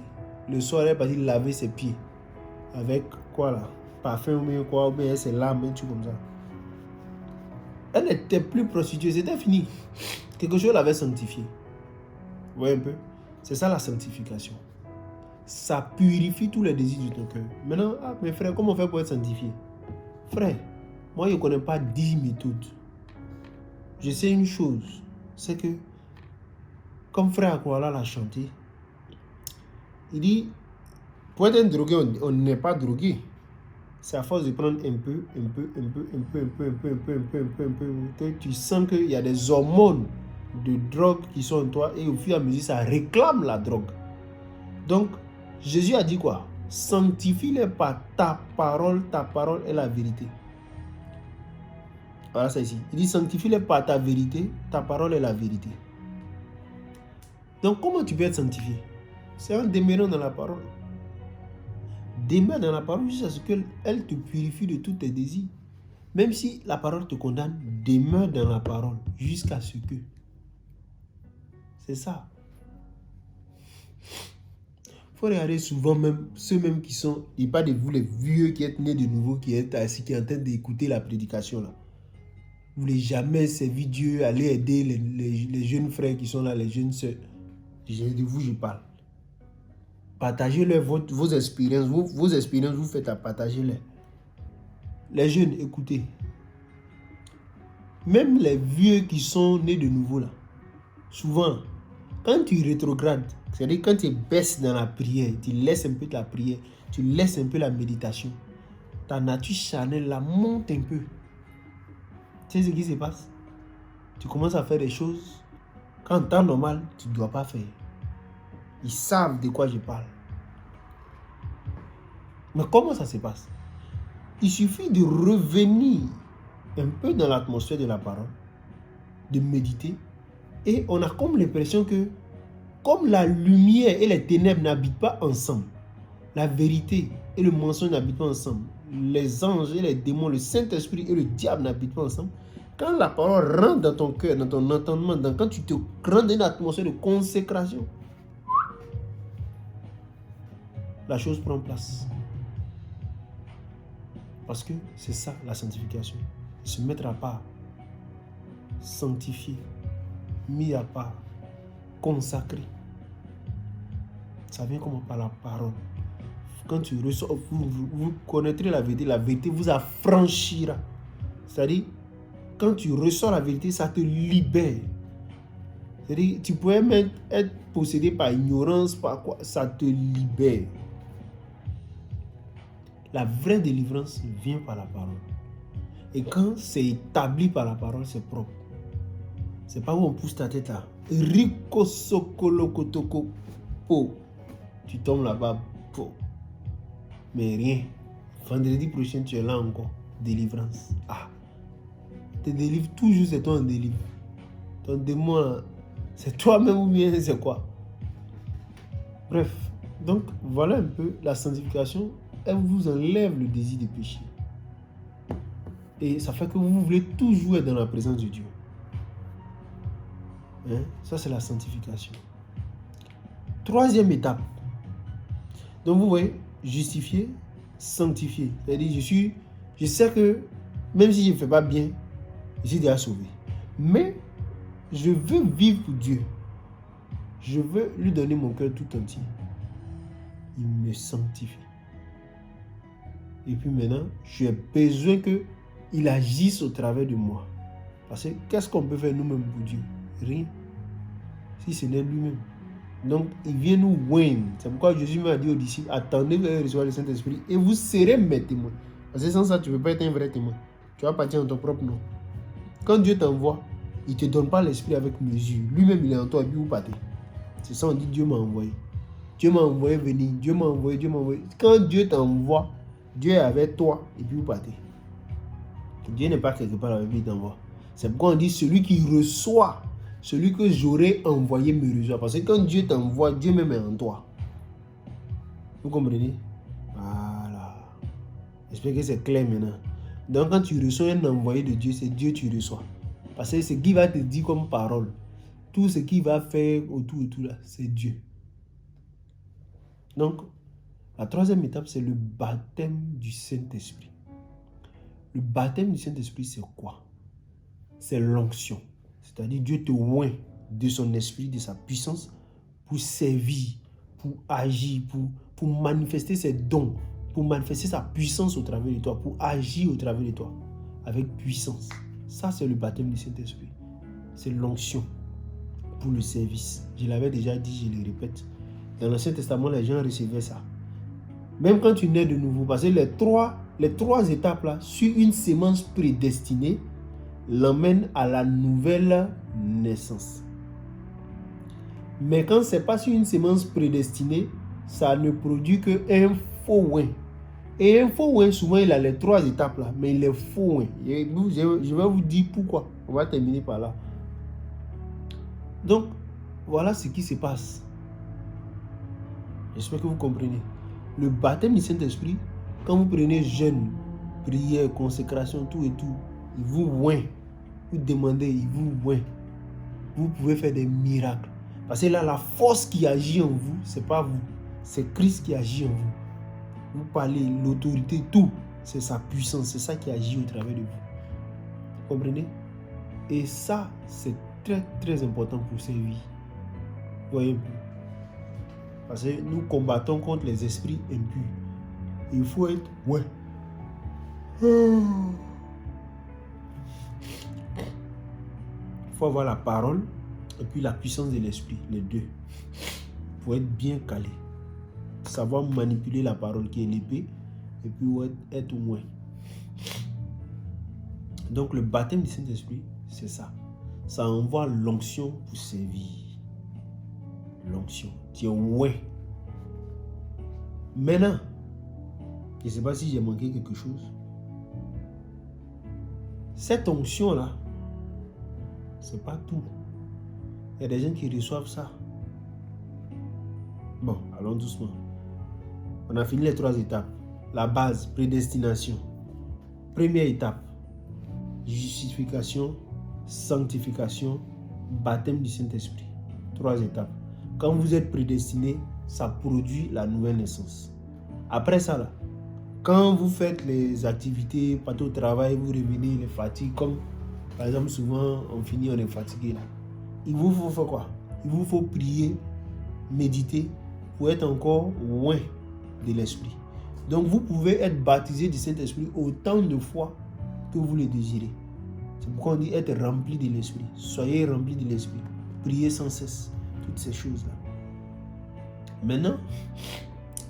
Le soir, elle est partie laver ses pieds. Avec quoi là? Parfum ou bien quoi, ou bien ses larmes, un truc comme ça. Elle n'était plus prostituée, c'était fini. Quelque chose l'avait sanctifié. Vous voyez un peu? C'est ça la sanctification. Ça purifie tous les désirs de ton cœur. Maintenant, mes frères, comment on fait pour être sanctifié? Frère, moi je ne connais pas 10 méthodes. Je sais une chose, c'est que, comme frère Akwala l'a chanté, il dit, pour être un drogué, on n'est pas drogué. C'est à force de prendre un peu, que tu sens qu'il y a des hormones de drogue qui sont en toi et au fur et à mesure, ça réclame la drogue. Donc, Jésus a dit quoi? Sanctifie-les par ta parole est la vérité. Voilà ça ici. Il dit sanctifie-les par ta vérité, ta parole est la vérité. Donc, comment tu peux être sanctifié? C'est en demeurant dans la parole. Demeure dans la parole jusqu'à ce qu'elle te purifie de tous tes désirs. Même si la parole te condamne, demeure dans la parole jusqu'à ce que. C'est ça. Il faut regarder souvent même ceux même qui sont, et pas de vous les vieux qui êtes nés de nouveau, qui êtes assis, qui sont en train d'écouter la prédication là. Vous ne voulez jamais servir Dieu, aller aider les jeunes frères qui sont là, les jeunes sœurs. De vous je parle. Partagez-leur vos expériences, vos expériences, vous faites à partager-les. Les jeunes, écoutez. Même les vieux qui sont nés de nouveau là, souvent, quand tu rétrogrades, c'est-à-dire quand tu baisses dans la prière, tu laisses un peu de la prière, tu laisses un peu la méditation, ta nature charnelle la monte un peu. Tu sais ce qui se passe? Tu commences à faire des choses qu'en temps normal, tu ne dois pas faire. Ils savent de quoi je parle. Mais comment ça se passe? Il suffit de revenir un peu dans l'atmosphère de la parole, de méditer, et on a comme l'impression que, comme la lumière et les ténèbres n'habitent pas ensemble, la vérité et le mensonge n'habitent pas ensemble, les anges et les démons, le Saint-Esprit et le diable n'habitent pas ensemble, quand la parole rentre dans ton cœur, dans ton entendement, quand tu te rends dans une atmosphère de consécration, la chose prend place. Parce que c'est ça la sanctification. Se mettre à part, sanctifier, mis à part, consacré. Ça vient comment? Par la parole. Quand tu reçois, vous connaîtrez la vérité vous affranchira. C'est-à-dire, quand tu reçois la vérité, ça te libère. C'est-à-dire, tu pourrais même être possédé par ignorance, par quoi, ça te libère. La vraie délivrance vient par la parole. Et quand c'est établi par la parole, c'est propre. C'est pas où on pousse ta tête là. Rico sokolo kotoko po. Tu tombes là-bas, po. Mais rien. Vendredi prochain, tu es là encore. Délivrance. Ah. Te délivre toujours, c'est toi en délivre. Ton démon, c'est toi-même ou bien c'est quoi? Bref. Donc, voilà un peu la sanctification. Elle vous enlève le désir de péché. Et ça fait que vous voulez toujours être dans la présence de Dieu. Hein? Ça, c'est la sanctification. Troisième étape. Donc, vous voyez, justifier, sanctifier. C'est-à-dire, je suis Je sais que même si je ne fais pas bien, je suis déjà sauvé. Mais je veux vivre pour Dieu. Je veux lui donner mon cœur tout entier. Il me sanctifie. Et puis maintenant, j'ai besoin qu'il agisse au travers de moi. Parce que qu'est-ce qu'on peut faire nous-mêmes pour Dieu? Rien. Si ce n'est lui-même. Donc, il vient nous oindre. C'est pourquoi Jésus m'a dit aux disciples, attendez que recevoir le Saint-Esprit et vous serez mes témoins. Parce que sans ça, tu ne peux pas être un vrai témoin. Tu vas partir en ton propre nom. Quand Dieu t'envoie, il ne te donne pas l'Esprit avec mesure. Lui-même, il est en toi et puis vous partez. C'est ça, on dit Dieu m'a envoyé. Dieu m'a envoyé venir. Dieu m'a envoyé, Dieu m'a envoyé. Quand Dieu t'envoie, Dieu est avec toi et puis vous partez. Dieu n'est pas quelque part avec lui, il t'envoie. C'est pourquoi on dit celui qui reçoit, celui que j'aurais envoyé me reçoit. Parce que quand Dieu t'envoie, Dieu même est en toi. Vous comprenez? Voilà. J'espère que c'est clair maintenant. Donc quand tu reçois un envoyé de Dieu, c'est Dieu que tu reçois. Parce que ce qui va te dire comme parole, tout ce qu'il va faire autour et tout là, c'est Dieu. Donc, la troisième étape, c'est le baptême du Saint-Esprit. Le baptême du Saint-Esprit, c'est quoi? C'est l'onction. C'est-à-dire Dieu te oint de son esprit, de sa puissance pour servir, pour agir, pour manifester ses dons, pour manifester sa puissance au travers de toi, pour agir au travers de toi avec puissance. Ça, c'est le baptême du Saint-Esprit. C'est l'onction pour le service. Je l'avais déjà dit, je le répète. Dans l'Ancien Testament, les gens recevaient ça. Même quand tu nais de nouveau, parce que les trois étapes là, sur une sémence prédestinée, l'emmènent à la nouvelle naissance. Mais quand ce n'est pas sur une sémence prédestinée, ça ne produit qu'un faux oint. Et un faux oint, souvent, il a les trois étapes là, mais il est faux oint. Je vais vous dire pourquoi. On va terminer par là. Donc, voilà ce qui se passe. J'espère que vous comprenez. Le baptême du Saint-Esprit, quand vous prenez jeûne, prière, consécration, tout et tout, il vous oint. Vous demandez, il vous oint. Vous pouvez faire des miracles. Parce que là, la force qui agit en vous, ce n'est pas vous. C'est Christ qui agit en vous. Vous parlez, l'autorité, tout. C'est sa puissance, c'est ça qui agit au travers de vous. Vous comprenez? Et ça, c'est très, très important pour servir. Voyez-vous? Parce que nous combattons contre les esprits impurs. Il faut être ouais. Il faut avoir la parole et puis la puissance de l'esprit, les deux. Il faut être bien calé. Savoir manipuler la parole qui est l'épée et puis être moins. Donc le baptême du Saint-Esprit, c'est ça. Ça envoie l'onction pour servir. L'onction. Tu es ouais. Maintenant, je ne sais pas si j'ai manqué quelque chose. Cette onction-là, c'est pas tout. Il y a des gens qui reçoivent ça. Bon, allons doucement. On a fini les trois étapes. La base, prédestination. Première étape, justification, sanctification, baptême du Saint-Esprit. Trois étapes. Quand vous êtes prédestiné, ça produit la nouvelle naissance. Après ça, là, quand vous faites les activités, partez au travail, vous revenez, les fatigues, comme par exemple souvent on finit, on est fatigué là. Il vous faut faire quoi? Il vous faut prier, méditer pour être encore loin de l'esprit. Donc vous pouvez être baptisé du Saint-Esprit autant de fois que vous le désirez. C'est pourquoi on dit être rempli de l'esprit. Soyez rempli de l'esprit. Priez sans cesse. Toutes ces choses-là. Maintenant,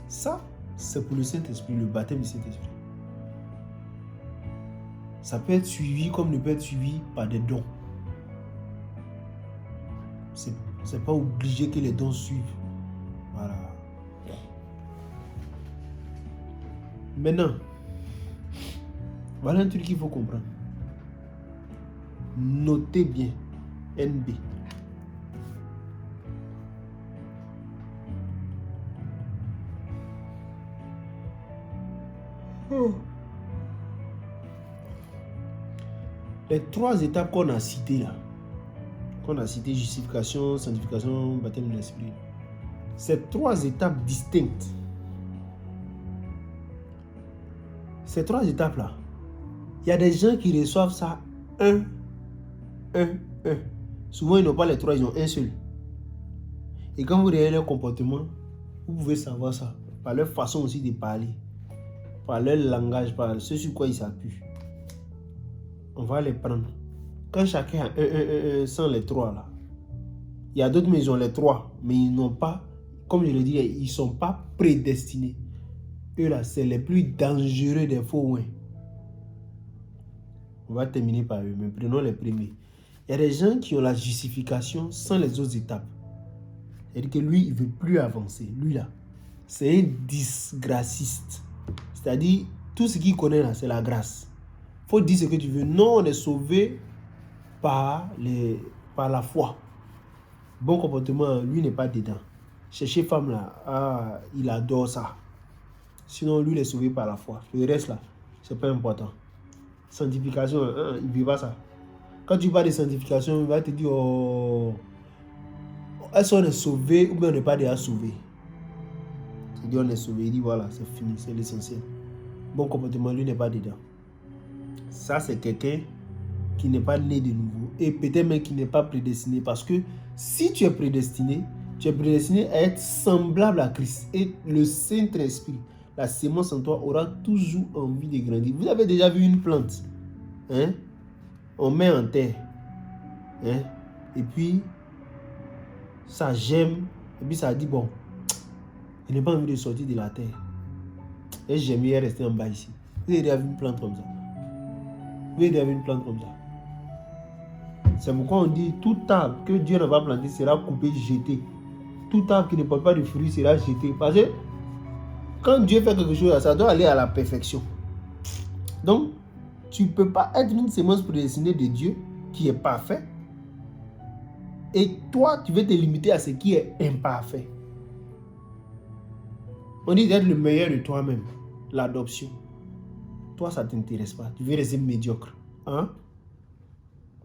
ça, c'est pour le Saint-Esprit, le baptême du Saint-Esprit. Ça peut être suivi comme ne peut être suivi par des dons. C'est pas obligé que les dons suivent. Voilà. Maintenant, voilà un truc qu'il faut comprendre. Notez bien, NB. Les trois étapes qu'on a citées là, justification, sanctification, baptême de l'esprit, ces trois étapes distinctes, ces trois étapes là, Il y a des gens qui reçoivent ça un. Souvent, ils n'ont pas les 3, ils ont un seul. Et quand vous regardez leur comportement, vous pouvez savoir ça par leur façon aussi de parler, par leur langage, par ce sur quoi ils s'appuient. On va les prendre. Quand chacun a un sans les 3 là, il y a d'autres maisons les 3, mais ils n'ont pas, comme je le dis, ils ne sont pas prédestinés. Eux là, c'est les plus dangereux des faux ouins. On va terminer par eux, mais prenons les premiers. Il y a des gens qui ont la justification sans les autres étapes. C'est-à-dire que lui, il ne veut plus avancer. Lui là, c'est un disgraciste. C'est-à-dire, tout ce qu'il connaît là, c'est la grâce. Il faut dire ce que tu veux. Non, on est sauvé par la foi. Bon comportement, lui n'est pas dedans. Chercher femme là, il adore ça. Sinon, lui, il est sauvé par la foi. Le reste là, c'est pas important. Sanctification, il ne veut pas ça. Quand tu parles de sanctification, il va te dire, oh, est-ce qu'on est sauvé ou bien on n'est pas déjà sauvé? Il dit on est sauvé, il dit voilà, c'est fini, c'est l'essentiel. Bon comportement, lui n'est pas dedans. Ça, c'est quelqu'un qui n'est pas né de nouveau et peut-être même qui n'est pas prédestiné, parce que si tu es prédestiné à être semblable à Christ, et le Saint-Esprit, la sémence en toi, aura toujours envie de grandir. Vous avez déjà vu une plante, hein? On met en terre, hein? Et puis ça germe, et puis ça dit bon, je n'ai pas envie de sortir de la terre, et j'aimerais rester en bas ici. Vous avez déjà vu une plante comme ça? Vous avez déjà vu une plante comme ça? C'est pourquoi on dit tout arbre que Dieu ne va planter sera coupé, jeté. Tout arbre qui ne porte pas de fruits sera jeté. Parce que quand Dieu fait quelque chose, ça doit aller à la perfection. Donc, tu ne peux pas être une sémence prédestinée de Dieu qui est parfait. Et toi, tu veux te limiter à ce qui est imparfait. On dit d'être le meilleur de toi-même. L'adoption. Toi, ça ne t'intéresse pas. Tu veux rester médiocre. Hein?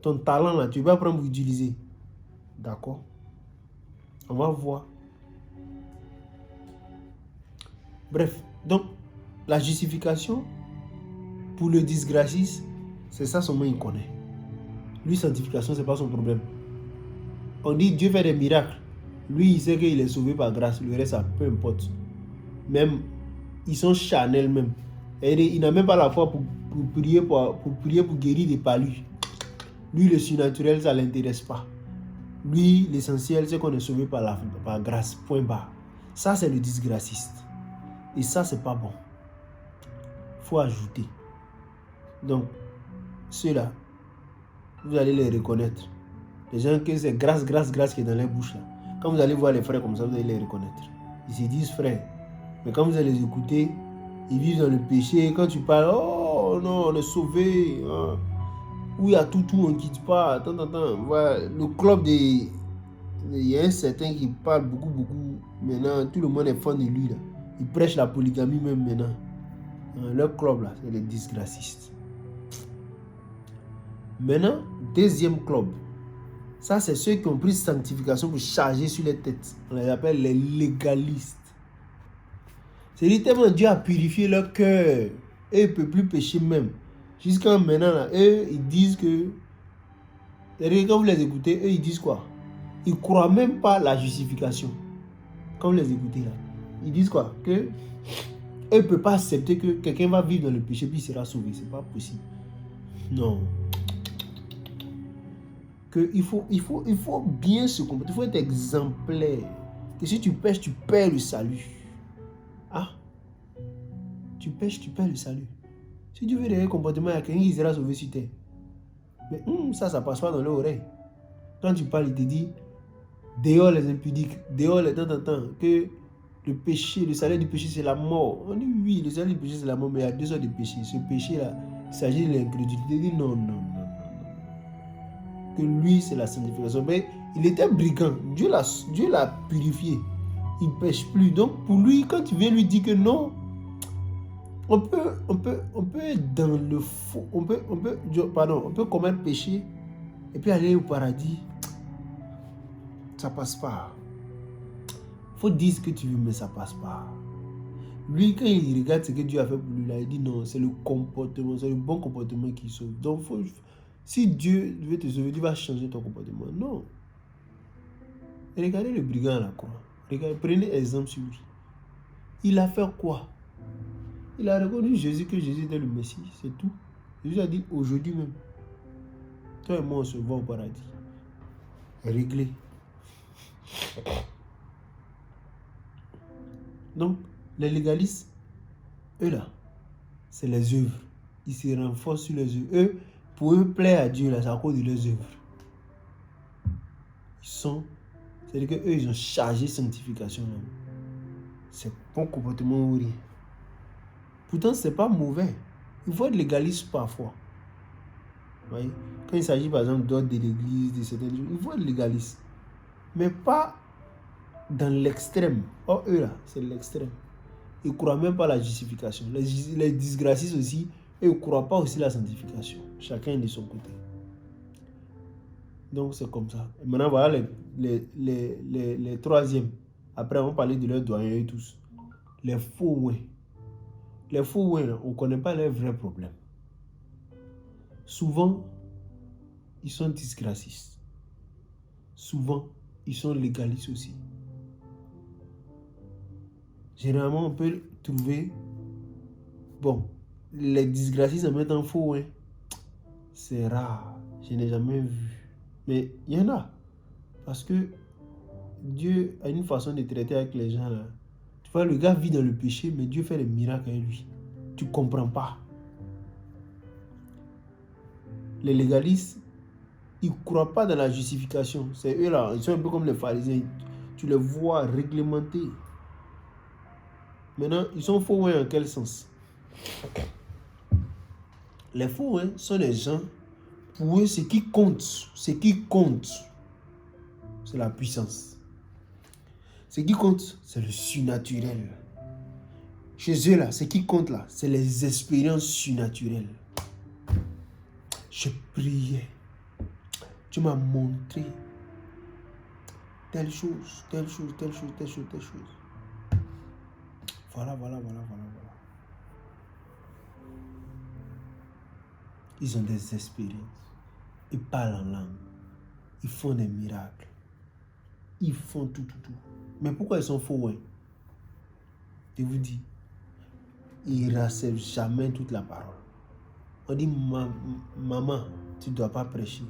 Ton talent là, tu vas apprendre à l'utiliser. D'accord? On va voir. Bref, donc, la justification pour le disgraciste, c'est ça seulement il connaît. Lui, sanctification, ce n'est pas son problème. On dit Dieu fait des miracles. Lui, il sait qu'il est sauvé par grâce. Le reste, ça peu importe. Même, ils sont charnels même. Et il n'a même pas la foi pour prier pour guérir des palus. Lui, le surnaturel, ça ne l'intéresse pas. Lui, l'essentiel, c'est qu'on est sauvé par grâce. Point barre. Ça, c'est le disgraciste. Et ça, c'est pas bon. Il faut ajouter. Donc, ceux-là, vous allez les reconnaître. Les gens que c'est grâce qui est dans leur bouche là. Quand vous allez voir les frères comme ça, vous allez les reconnaître. Ils se disent frères. Mais quand vous allez les écouter, ils vivent dans le péché. Quand tu parles, oh non, on est sauvé. Hein. Où il y a tout, on ne quitte pas. Attends. Voilà, le club il y a un certain qui parle beaucoup. Maintenant, tout le monde est fan de lui là. Il prêche la polygamie même maintenant. Leur club là, c'est les disgracistes. Maintenant, deuxième club. Ça, c'est ceux qui ont pris sanctification pour charger sur les têtes. On les appelle les légalistes. C'est tellement Dieu a purifié leur cœur. Et ils ne peuvent plus pécher même. Jusqu'à maintenant, là, eux, ils disent que... Quand vous les écoutez, eux, ils disent quoi? Ils ne croient même pas la justification. Quand vous les écoutez, là, ils disent quoi? Que eux ne peuvent pas accepter que quelqu'un va vivre dans le péché puis il sera sauvé. Ce n'est pas possible. Non. Il faut bien se comporter. Il faut être exemplaire. Que si tu pêches, tu perds le salut. Ah? Tu pêches, tu perds le salut. Si tu veux des comportements, il y a quelqu'un qui sera sauvé sur terre. Mais ça passe pas dans l'oreille. Quand tu parles, il te dit dehors les impudiques, dehors les temps, que le péché, le salaire du péché, c'est la mort. On dit oui, le salaire du péché, c'est la mort, mais il y a 2 sortes de péché. Ce péché-là, il s'agit de l'incrédulité. Il dit non. Que lui, c'est la sanctification. Mais il était brigand. Dieu l'a purifié. Il ne pêche plus. Donc, pour lui, quand tu viens lui dire que non, on peut être dans le faux. On peut commettre péché et puis aller au paradis. Ça passe pas. Faut dire ce que tu veux, mais ça passe pas. Lui, quand il regarde ce que Dieu a fait pour lui, là, il dit non, c'est le comportement, c'est le bon comportement qui sauve. Donc, si Dieu veut te sauver, tu vas changer ton comportement. Non. Regardez le brigand à la croix. Prenez exemple sur lui. Il a fait quoi? Il a reconnu Jésus, que Jésus était le Messie, c'est tout. Jésus a dit aujourd'hui même, toi et moi on se voit au paradis. Réglé. Donc, les légalistes, eux là, c'est les œuvres. Ils se renforcent sur les œuvres. Eux, pour eux plaire à Dieu, là, c'est à cause de leurs œuvres. C'est-à-dire qu'eux, ils ont chargé sanctification. Là. C'est bon comportement ou rien. Pourtant, c'est pas mauvais. Il faut être légaliste parfois. Voyez? Quand il s'agit par exemple d'ordre de l'église, de certaines choses, il faut être légaliste. Mais pas dans l'extrême. Oh, eux là, c'est l'extrême. Ils ne croient même pas à la justification. Les disgracistes aussi, eux ne croient pas aussi à la sanctification. Chacun de son côté. Donc c'est comme ça. Et maintenant, voilà les troisièmes. Après, on va parler de leurs doyens et tous. Les faux ouins. Les faux ouins, on ne connaît pas leurs vrais problèmes. Souvent, ils sont disgracistes. Souvent, ils sont légalistes aussi. Généralement, on peut trouver... Bon, les disgracistes en mettant faux ouins, c'est rare. Je n'ai jamais vu. Mais il y en a. Parce que Dieu a une façon de traiter avec les gens là. Tu vois, le gars vit dans le péché, mais Dieu fait des miracles avec lui. Tu ne comprends pas. Les légalistes, ils ne croient pas dans la justification. C'est eux là, ils sont un peu comme les pharisiens. Tu les vois réglementer. Maintenant, ils sont faux en quel sens? Les faux sont des gens, pour eux, ce qui compte, c'est la puissance. Ce qui compte, c'est le surnaturel. Chez eux, là, ce qui compte, là, c'est les expériences surnaturelles. Je priais. Tu m'as montré telle chose, telle chose, telle chose, telle chose, telle chose. Voilà. Ils ont des expériences. Ils parlent en langue. Ils font des miracles. Ils font tout. Mais pourquoi ils sont faux? Je vous dis, ils ne reçoivent jamais toute la parole. On dit, maman, tu ne dois pas prêcher.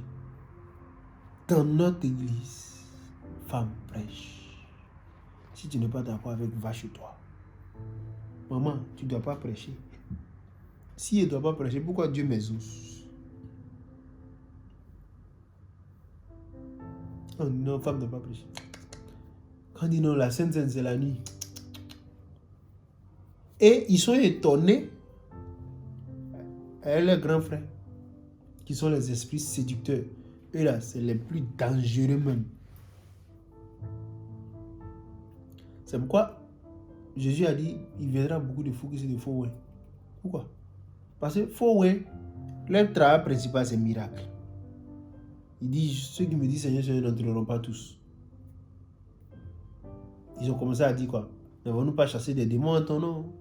Dans notre église, femme prêche. Si tu n'es pas d'accord avec, va chez toi. Maman, tu ne dois pas prêcher. Si elle ne doit pas prêcher, pourquoi Dieu m'exauce? Oh non, femme ne doit pas prêcher. Quand on dit non, la Sainte Seine, c'est la nuit. Et ils sont étonnés avec leurs grands frères, qui sont les esprits séducteurs. Eux là, c'est les plus dangereux même. C'est pourquoi Jésus a dit, il viendra beaucoup de fous qui sont des faux ouins. Pourquoi? Parce que faux ouins, leur travail principal, c'est miracle. Il dit, ceux qui me disent Seigneur, Seigneur, n'entreront pas tous. Ils ont commencé à dire quoi? N'avons-nous pas chassé des démons en ton nom?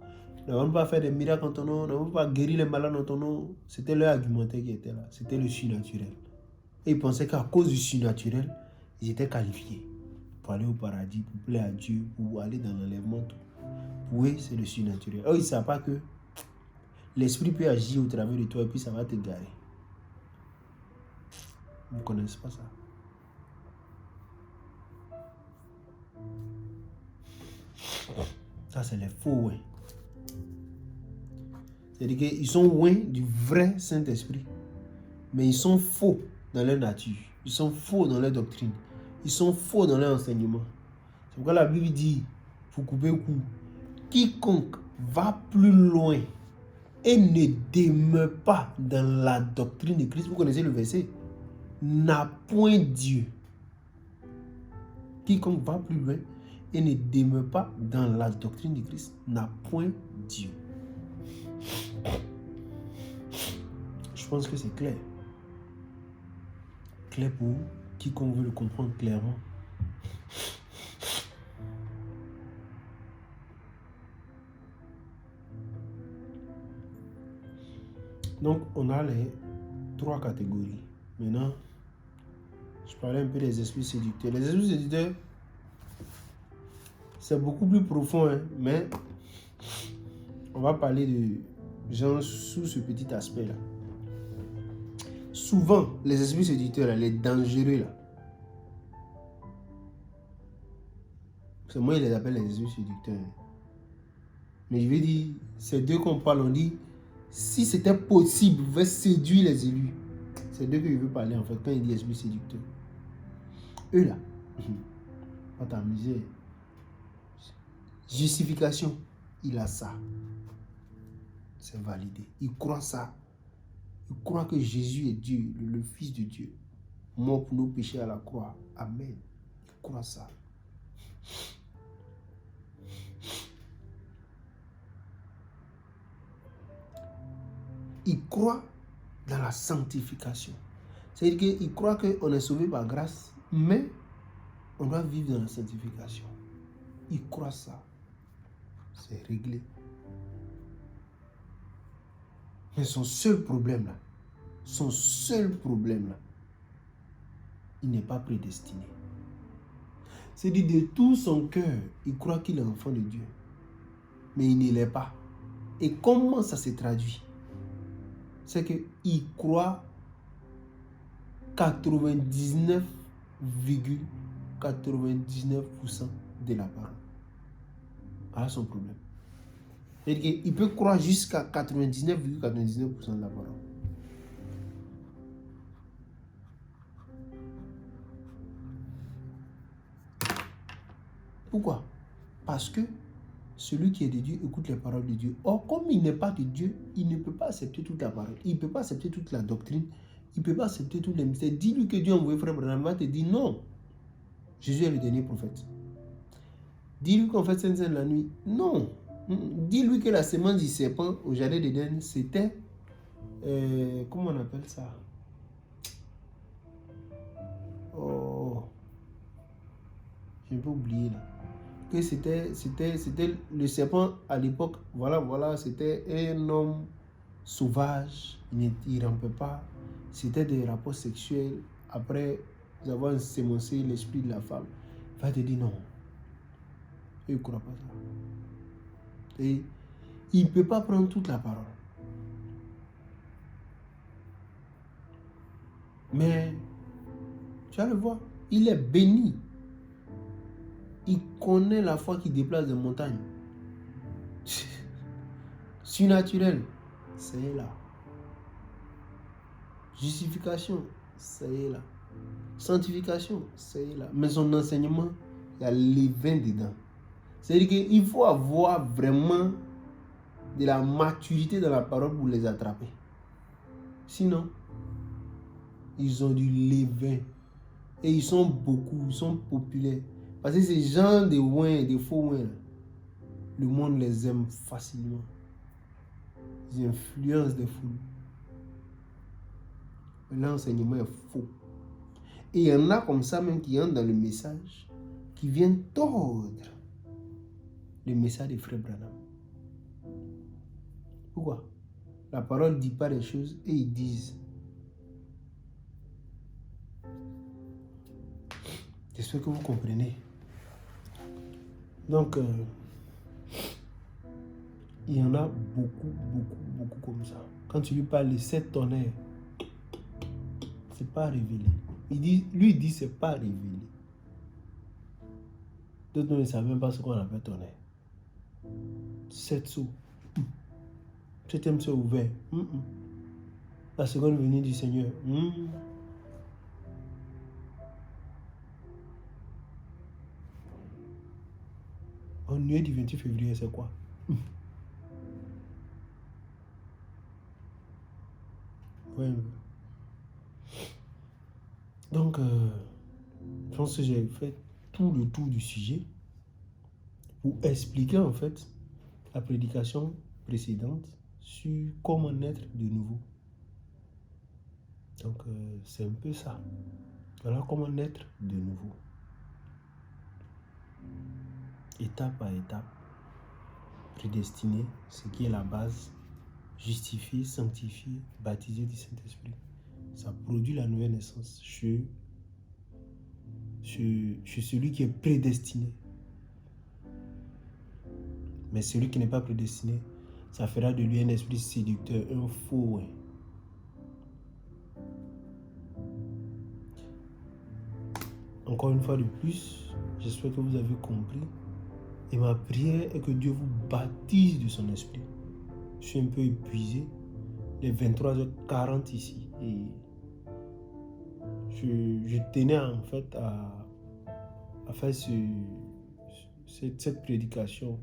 N'avons-nous pas fait des miracles en ton nom? N'avons-nous pas guéri les malades en ton nom? C'était leur argumentaire qui était là. C'était le surnaturel. Et ils pensaient qu'à cause du surnaturel, ils étaient qualifiés pour aller au paradis, pour plaire à Dieu, pour aller dans l'enlèvement. Pour eux, c'est le surnaturel. Eux, ils ne savent pas que l'esprit peut agir au travers de toi et puis ça va te garer. Vous ne connaissez pas ça. Ça, c'est les faux ouins. C'est-à-dire qu'ils sont ouins du vrai Saint-Esprit. Mais ils sont faux dans leur nature. Ils sont faux dans leur doctrine. Ils sont faux dans leur enseignement. C'est pourquoi la Bible dit, pour couper le coup, quiconque va plus loin et ne demeure pas dans la doctrine de Christ, vous connaissez le verset, n'a point Dieu. Quiconque va plus loin et ne demeure pas dans la doctrine de Christ n'a point Dieu. Je pense que c'est clair. Clair pour quiconque veut le comprendre clairement. Donc, on a les 3 catégories. Maintenant, je parlais un peu des esprits séducteurs. Les esprits séducteurs, c'est beaucoup plus profond, hein, mais on va parler de gens sous ce petit aspect-là. Souvent, les esprits séducteurs, là, les dangereux, là, c'est moi, ils les appellent les esprits séducteurs. Mais je vais dire, ces deux qu'on parle, on dit, si c'était possible, vous pouvez séduire les élus. C'est d'eux que je veux parler, en fait, quand il dit esprits séducteurs. Eux, là, pas t'amuser. Justification, il a ça. C'est validé. Il croit ça. Il croit que Jésus est Dieu, le Fils de Dieu, mort pour nos péchés à la croix. Amen. Il croit ça. Il croit dans la sanctification. C'est-à-dire qu'il croit qu'on est sauvé par grâce, mais on doit vivre dans la sanctification. Il croit ça. C'est réglé. Mais son seul problème là, il n'est pas prédestiné. C'est-à-dire de tout son cœur, il croit qu'il est enfant de Dieu. Mais il ne l'est pas. Et comment ça se traduit? C'est qu'il croit 99,99% de la parole. Voilà son problème. C'est-à-dire qu'il peut croire jusqu'à 99,99% de la parole. Pourquoi? Parce que celui qui est de Dieu écoute les paroles de Dieu. Or, comme il n'est pas de Dieu, il ne peut pas accepter toute la parole. Il ne peut pas accepter toute la doctrine. Il ne peut pas accepter tous les mystères. Dis-lui que Dieu a envoyé Frère Branham, il va te dire non. Jésus est le dernier prophète. Dis-lui qu'en fait, c'est la nuit. Non. Dis-lui que la semence du serpent au jardin d'Éden, c'était... comment on appelle ça? Oh... J'ai un peu oublié là. Que c'était le serpent à l'époque. Voilà, c'était un homme sauvage. Il ne rampait pas. C'était des rapports sexuels. Après avoir sémoncé l'esprit de la femme, il va te dire non. Il ne croit pas ça. Et il ne peut pas prendre toute la parole. Mais tu vas le voir, il est béni. Il connaît la foi qui déplace des montagnes. Surnaturel, c'est là. Justification, c'est là. Sanctification, c'est là. Mais son enseignement, il y a les vins dedans. C'est-à-dire qu'il faut avoir vraiment de la maturité dans la parole pour les attraper. Sinon, ils ont du levain. Et ils sont beaucoup, ils sont populaires. Parce que ces gens de ouin, de faux ouin, le monde les aime facilement. Ils influencent des foules. L'enseignement est faux. Et il y en a comme ça même qui entrent dans le message, qui viennent tordre le message des frères Branham. Pourquoi? La parole ne dit pas les choses et ils disent. J'espère que vous comprenez. Donc, il y en a beaucoup comme ça. Quand tu lui parles de 7 tonnerres, c'est pas révélé. Lui dit c'est pas révélé. D'autres ne savent même pas ce qu'on appelle tonnerre. 7 sous. 7e sceau ouvert. La seconde venue du Seigneur. En nuit du 28 février, c'est quoi? Ouais. Donc, je pense que j'ai fait tout le tour du sujet pour expliquer en fait la prédication précédente sur comment naître de nouveau. Donc, c'est un peu ça. Voilà comment naître de nouveau. Étape par étape, prédestiné, ce qui est la base. justifié, sanctifié, baptisé du Saint-Esprit. Ça produit la nouvelle naissance chez celui qui est prédestiné. Mais celui qui n'est pas prédestiné, ça fera de lui un esprit séducteur, un faux. Ouais. Encore une fois de plus, j'espère que vous avez compris. Et ma prière est que Dieu vous baptise de son esprit. Je suis un peu épuisé. Il est 23h40 ici. Et je tenais en fait à faire cette prédication,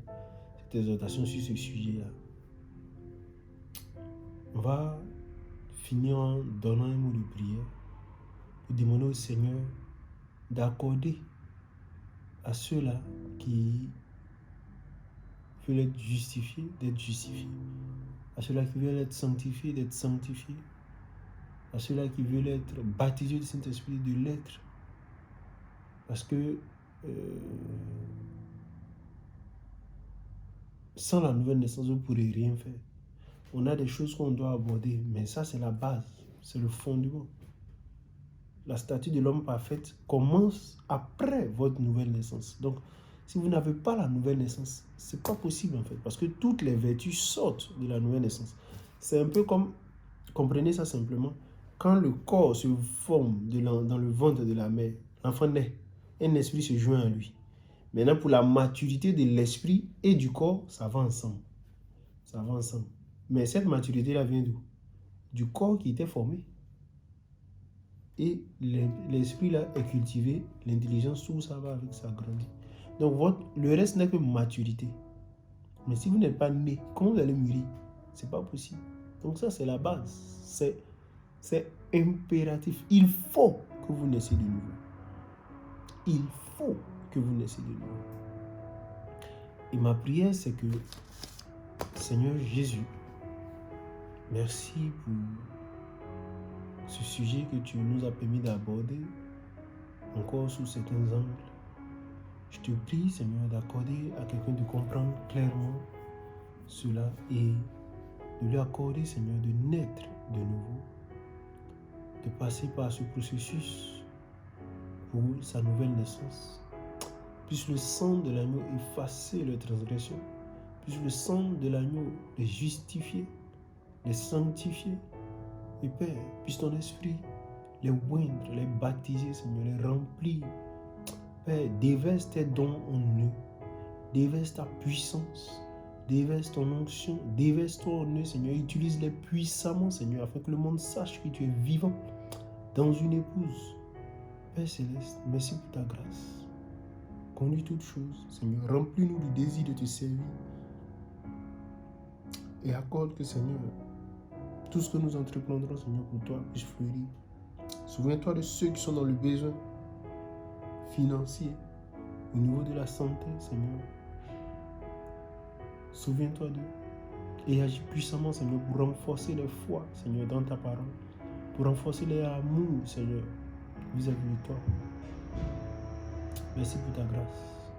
cette exhortation sur ce sujet-là. On va finir en donnant un mot de prière pour demander au Seigneur d'accorder à ceux-là qui veulent être justifiés, d'être justifiés. À ceux-là qui veulent être sanctifiés, d'être sanctifiés. À ceux-là qui veulent être baptisés du Saint-Esprit, de l'être. Parce que sans la nouvelle naissance, vous ne pourrez rien faire. On a des choses qu'on doit aborder, mais ça c'est la base, c'est le fondement. La statue de l'homme parfaite commence après votre nouvelle naissance. Donc, si vous n'avez pas la nouvelle naissance, ce n'est pas possible en fait, parce que toutes les vertus sortent de la nouvelle naissance. C'est un peu comme, comprenez ça simplement, quand le corps se forme dans le ventre de la mère, l'enfant naît, un esprit se joint à lui. Maintenant, pour la maturité de l'esprit et du corps, ça va ensemble. Ça va ensemble. Mais cette maturité-là vient d'où? Du corps qui était formé. Et l'esprit là est cultivé, l'intelligence, tout ça va avec, ça grandit. Donc le reste n'est que maturité. Mais si vous n'êtes pas né, comment vous allez mûrir? C'est pas possible. Donc ça c'est la base. C'est impératif. Il faut que vous naissiez de nouveau. Il faut que vous naissiez de nouveau. Et ma prière c'est que, Seigneur Jésus, merci pour ce sujet que tu nous as permis d'aborder encore sous certains angles. Je te prie, Seigneur, d'accorder à quelqu'un de comprendre clairement cela et de lui accorder, Seigneur, de naître de nouveau, de passer par ce processus pour sa nouvelle naissance. Puisse le sang de l'agneau effacer leurs transgressions, puisse le sang de l'agneau les justifier, les sanctifier. Et Père, puisse ton esprit les oindre, les baptiser, Seigneur, les remplir. Père, déverse tes dons en eux, déverse ta puissance, déverse ton onction, déverse-toi en eux, Seigneur. Utilise-les puissamment, Seigneur, afin que le monde sache que tu es vivant dans une épouse. Père Céleste, merci pour ta grâce. Conduis toutes choses, Seigneur. Remplis-nous du désir de te servir. Et accorde que, Seigneur, tout ce que nous entreprendrons, Seigneur, pour toi, puisse fleurir. Souviens-toi de ceux qui sont dans le besoin financier, au niveau de la santé, Seigneur. Souviens-toi d'eux et agis puissamment, Seigneur, pour renforcer les foi, Seigneur, dans ta parole, pour renforcer les amours, Seigneur, vis-à-vis de toi. Merci pour ta grâce.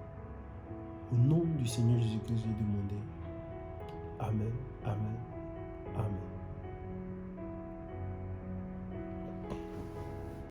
Au nom du Seigneur Jésus-Christ, j'ai demandé. Amen, amen, amen.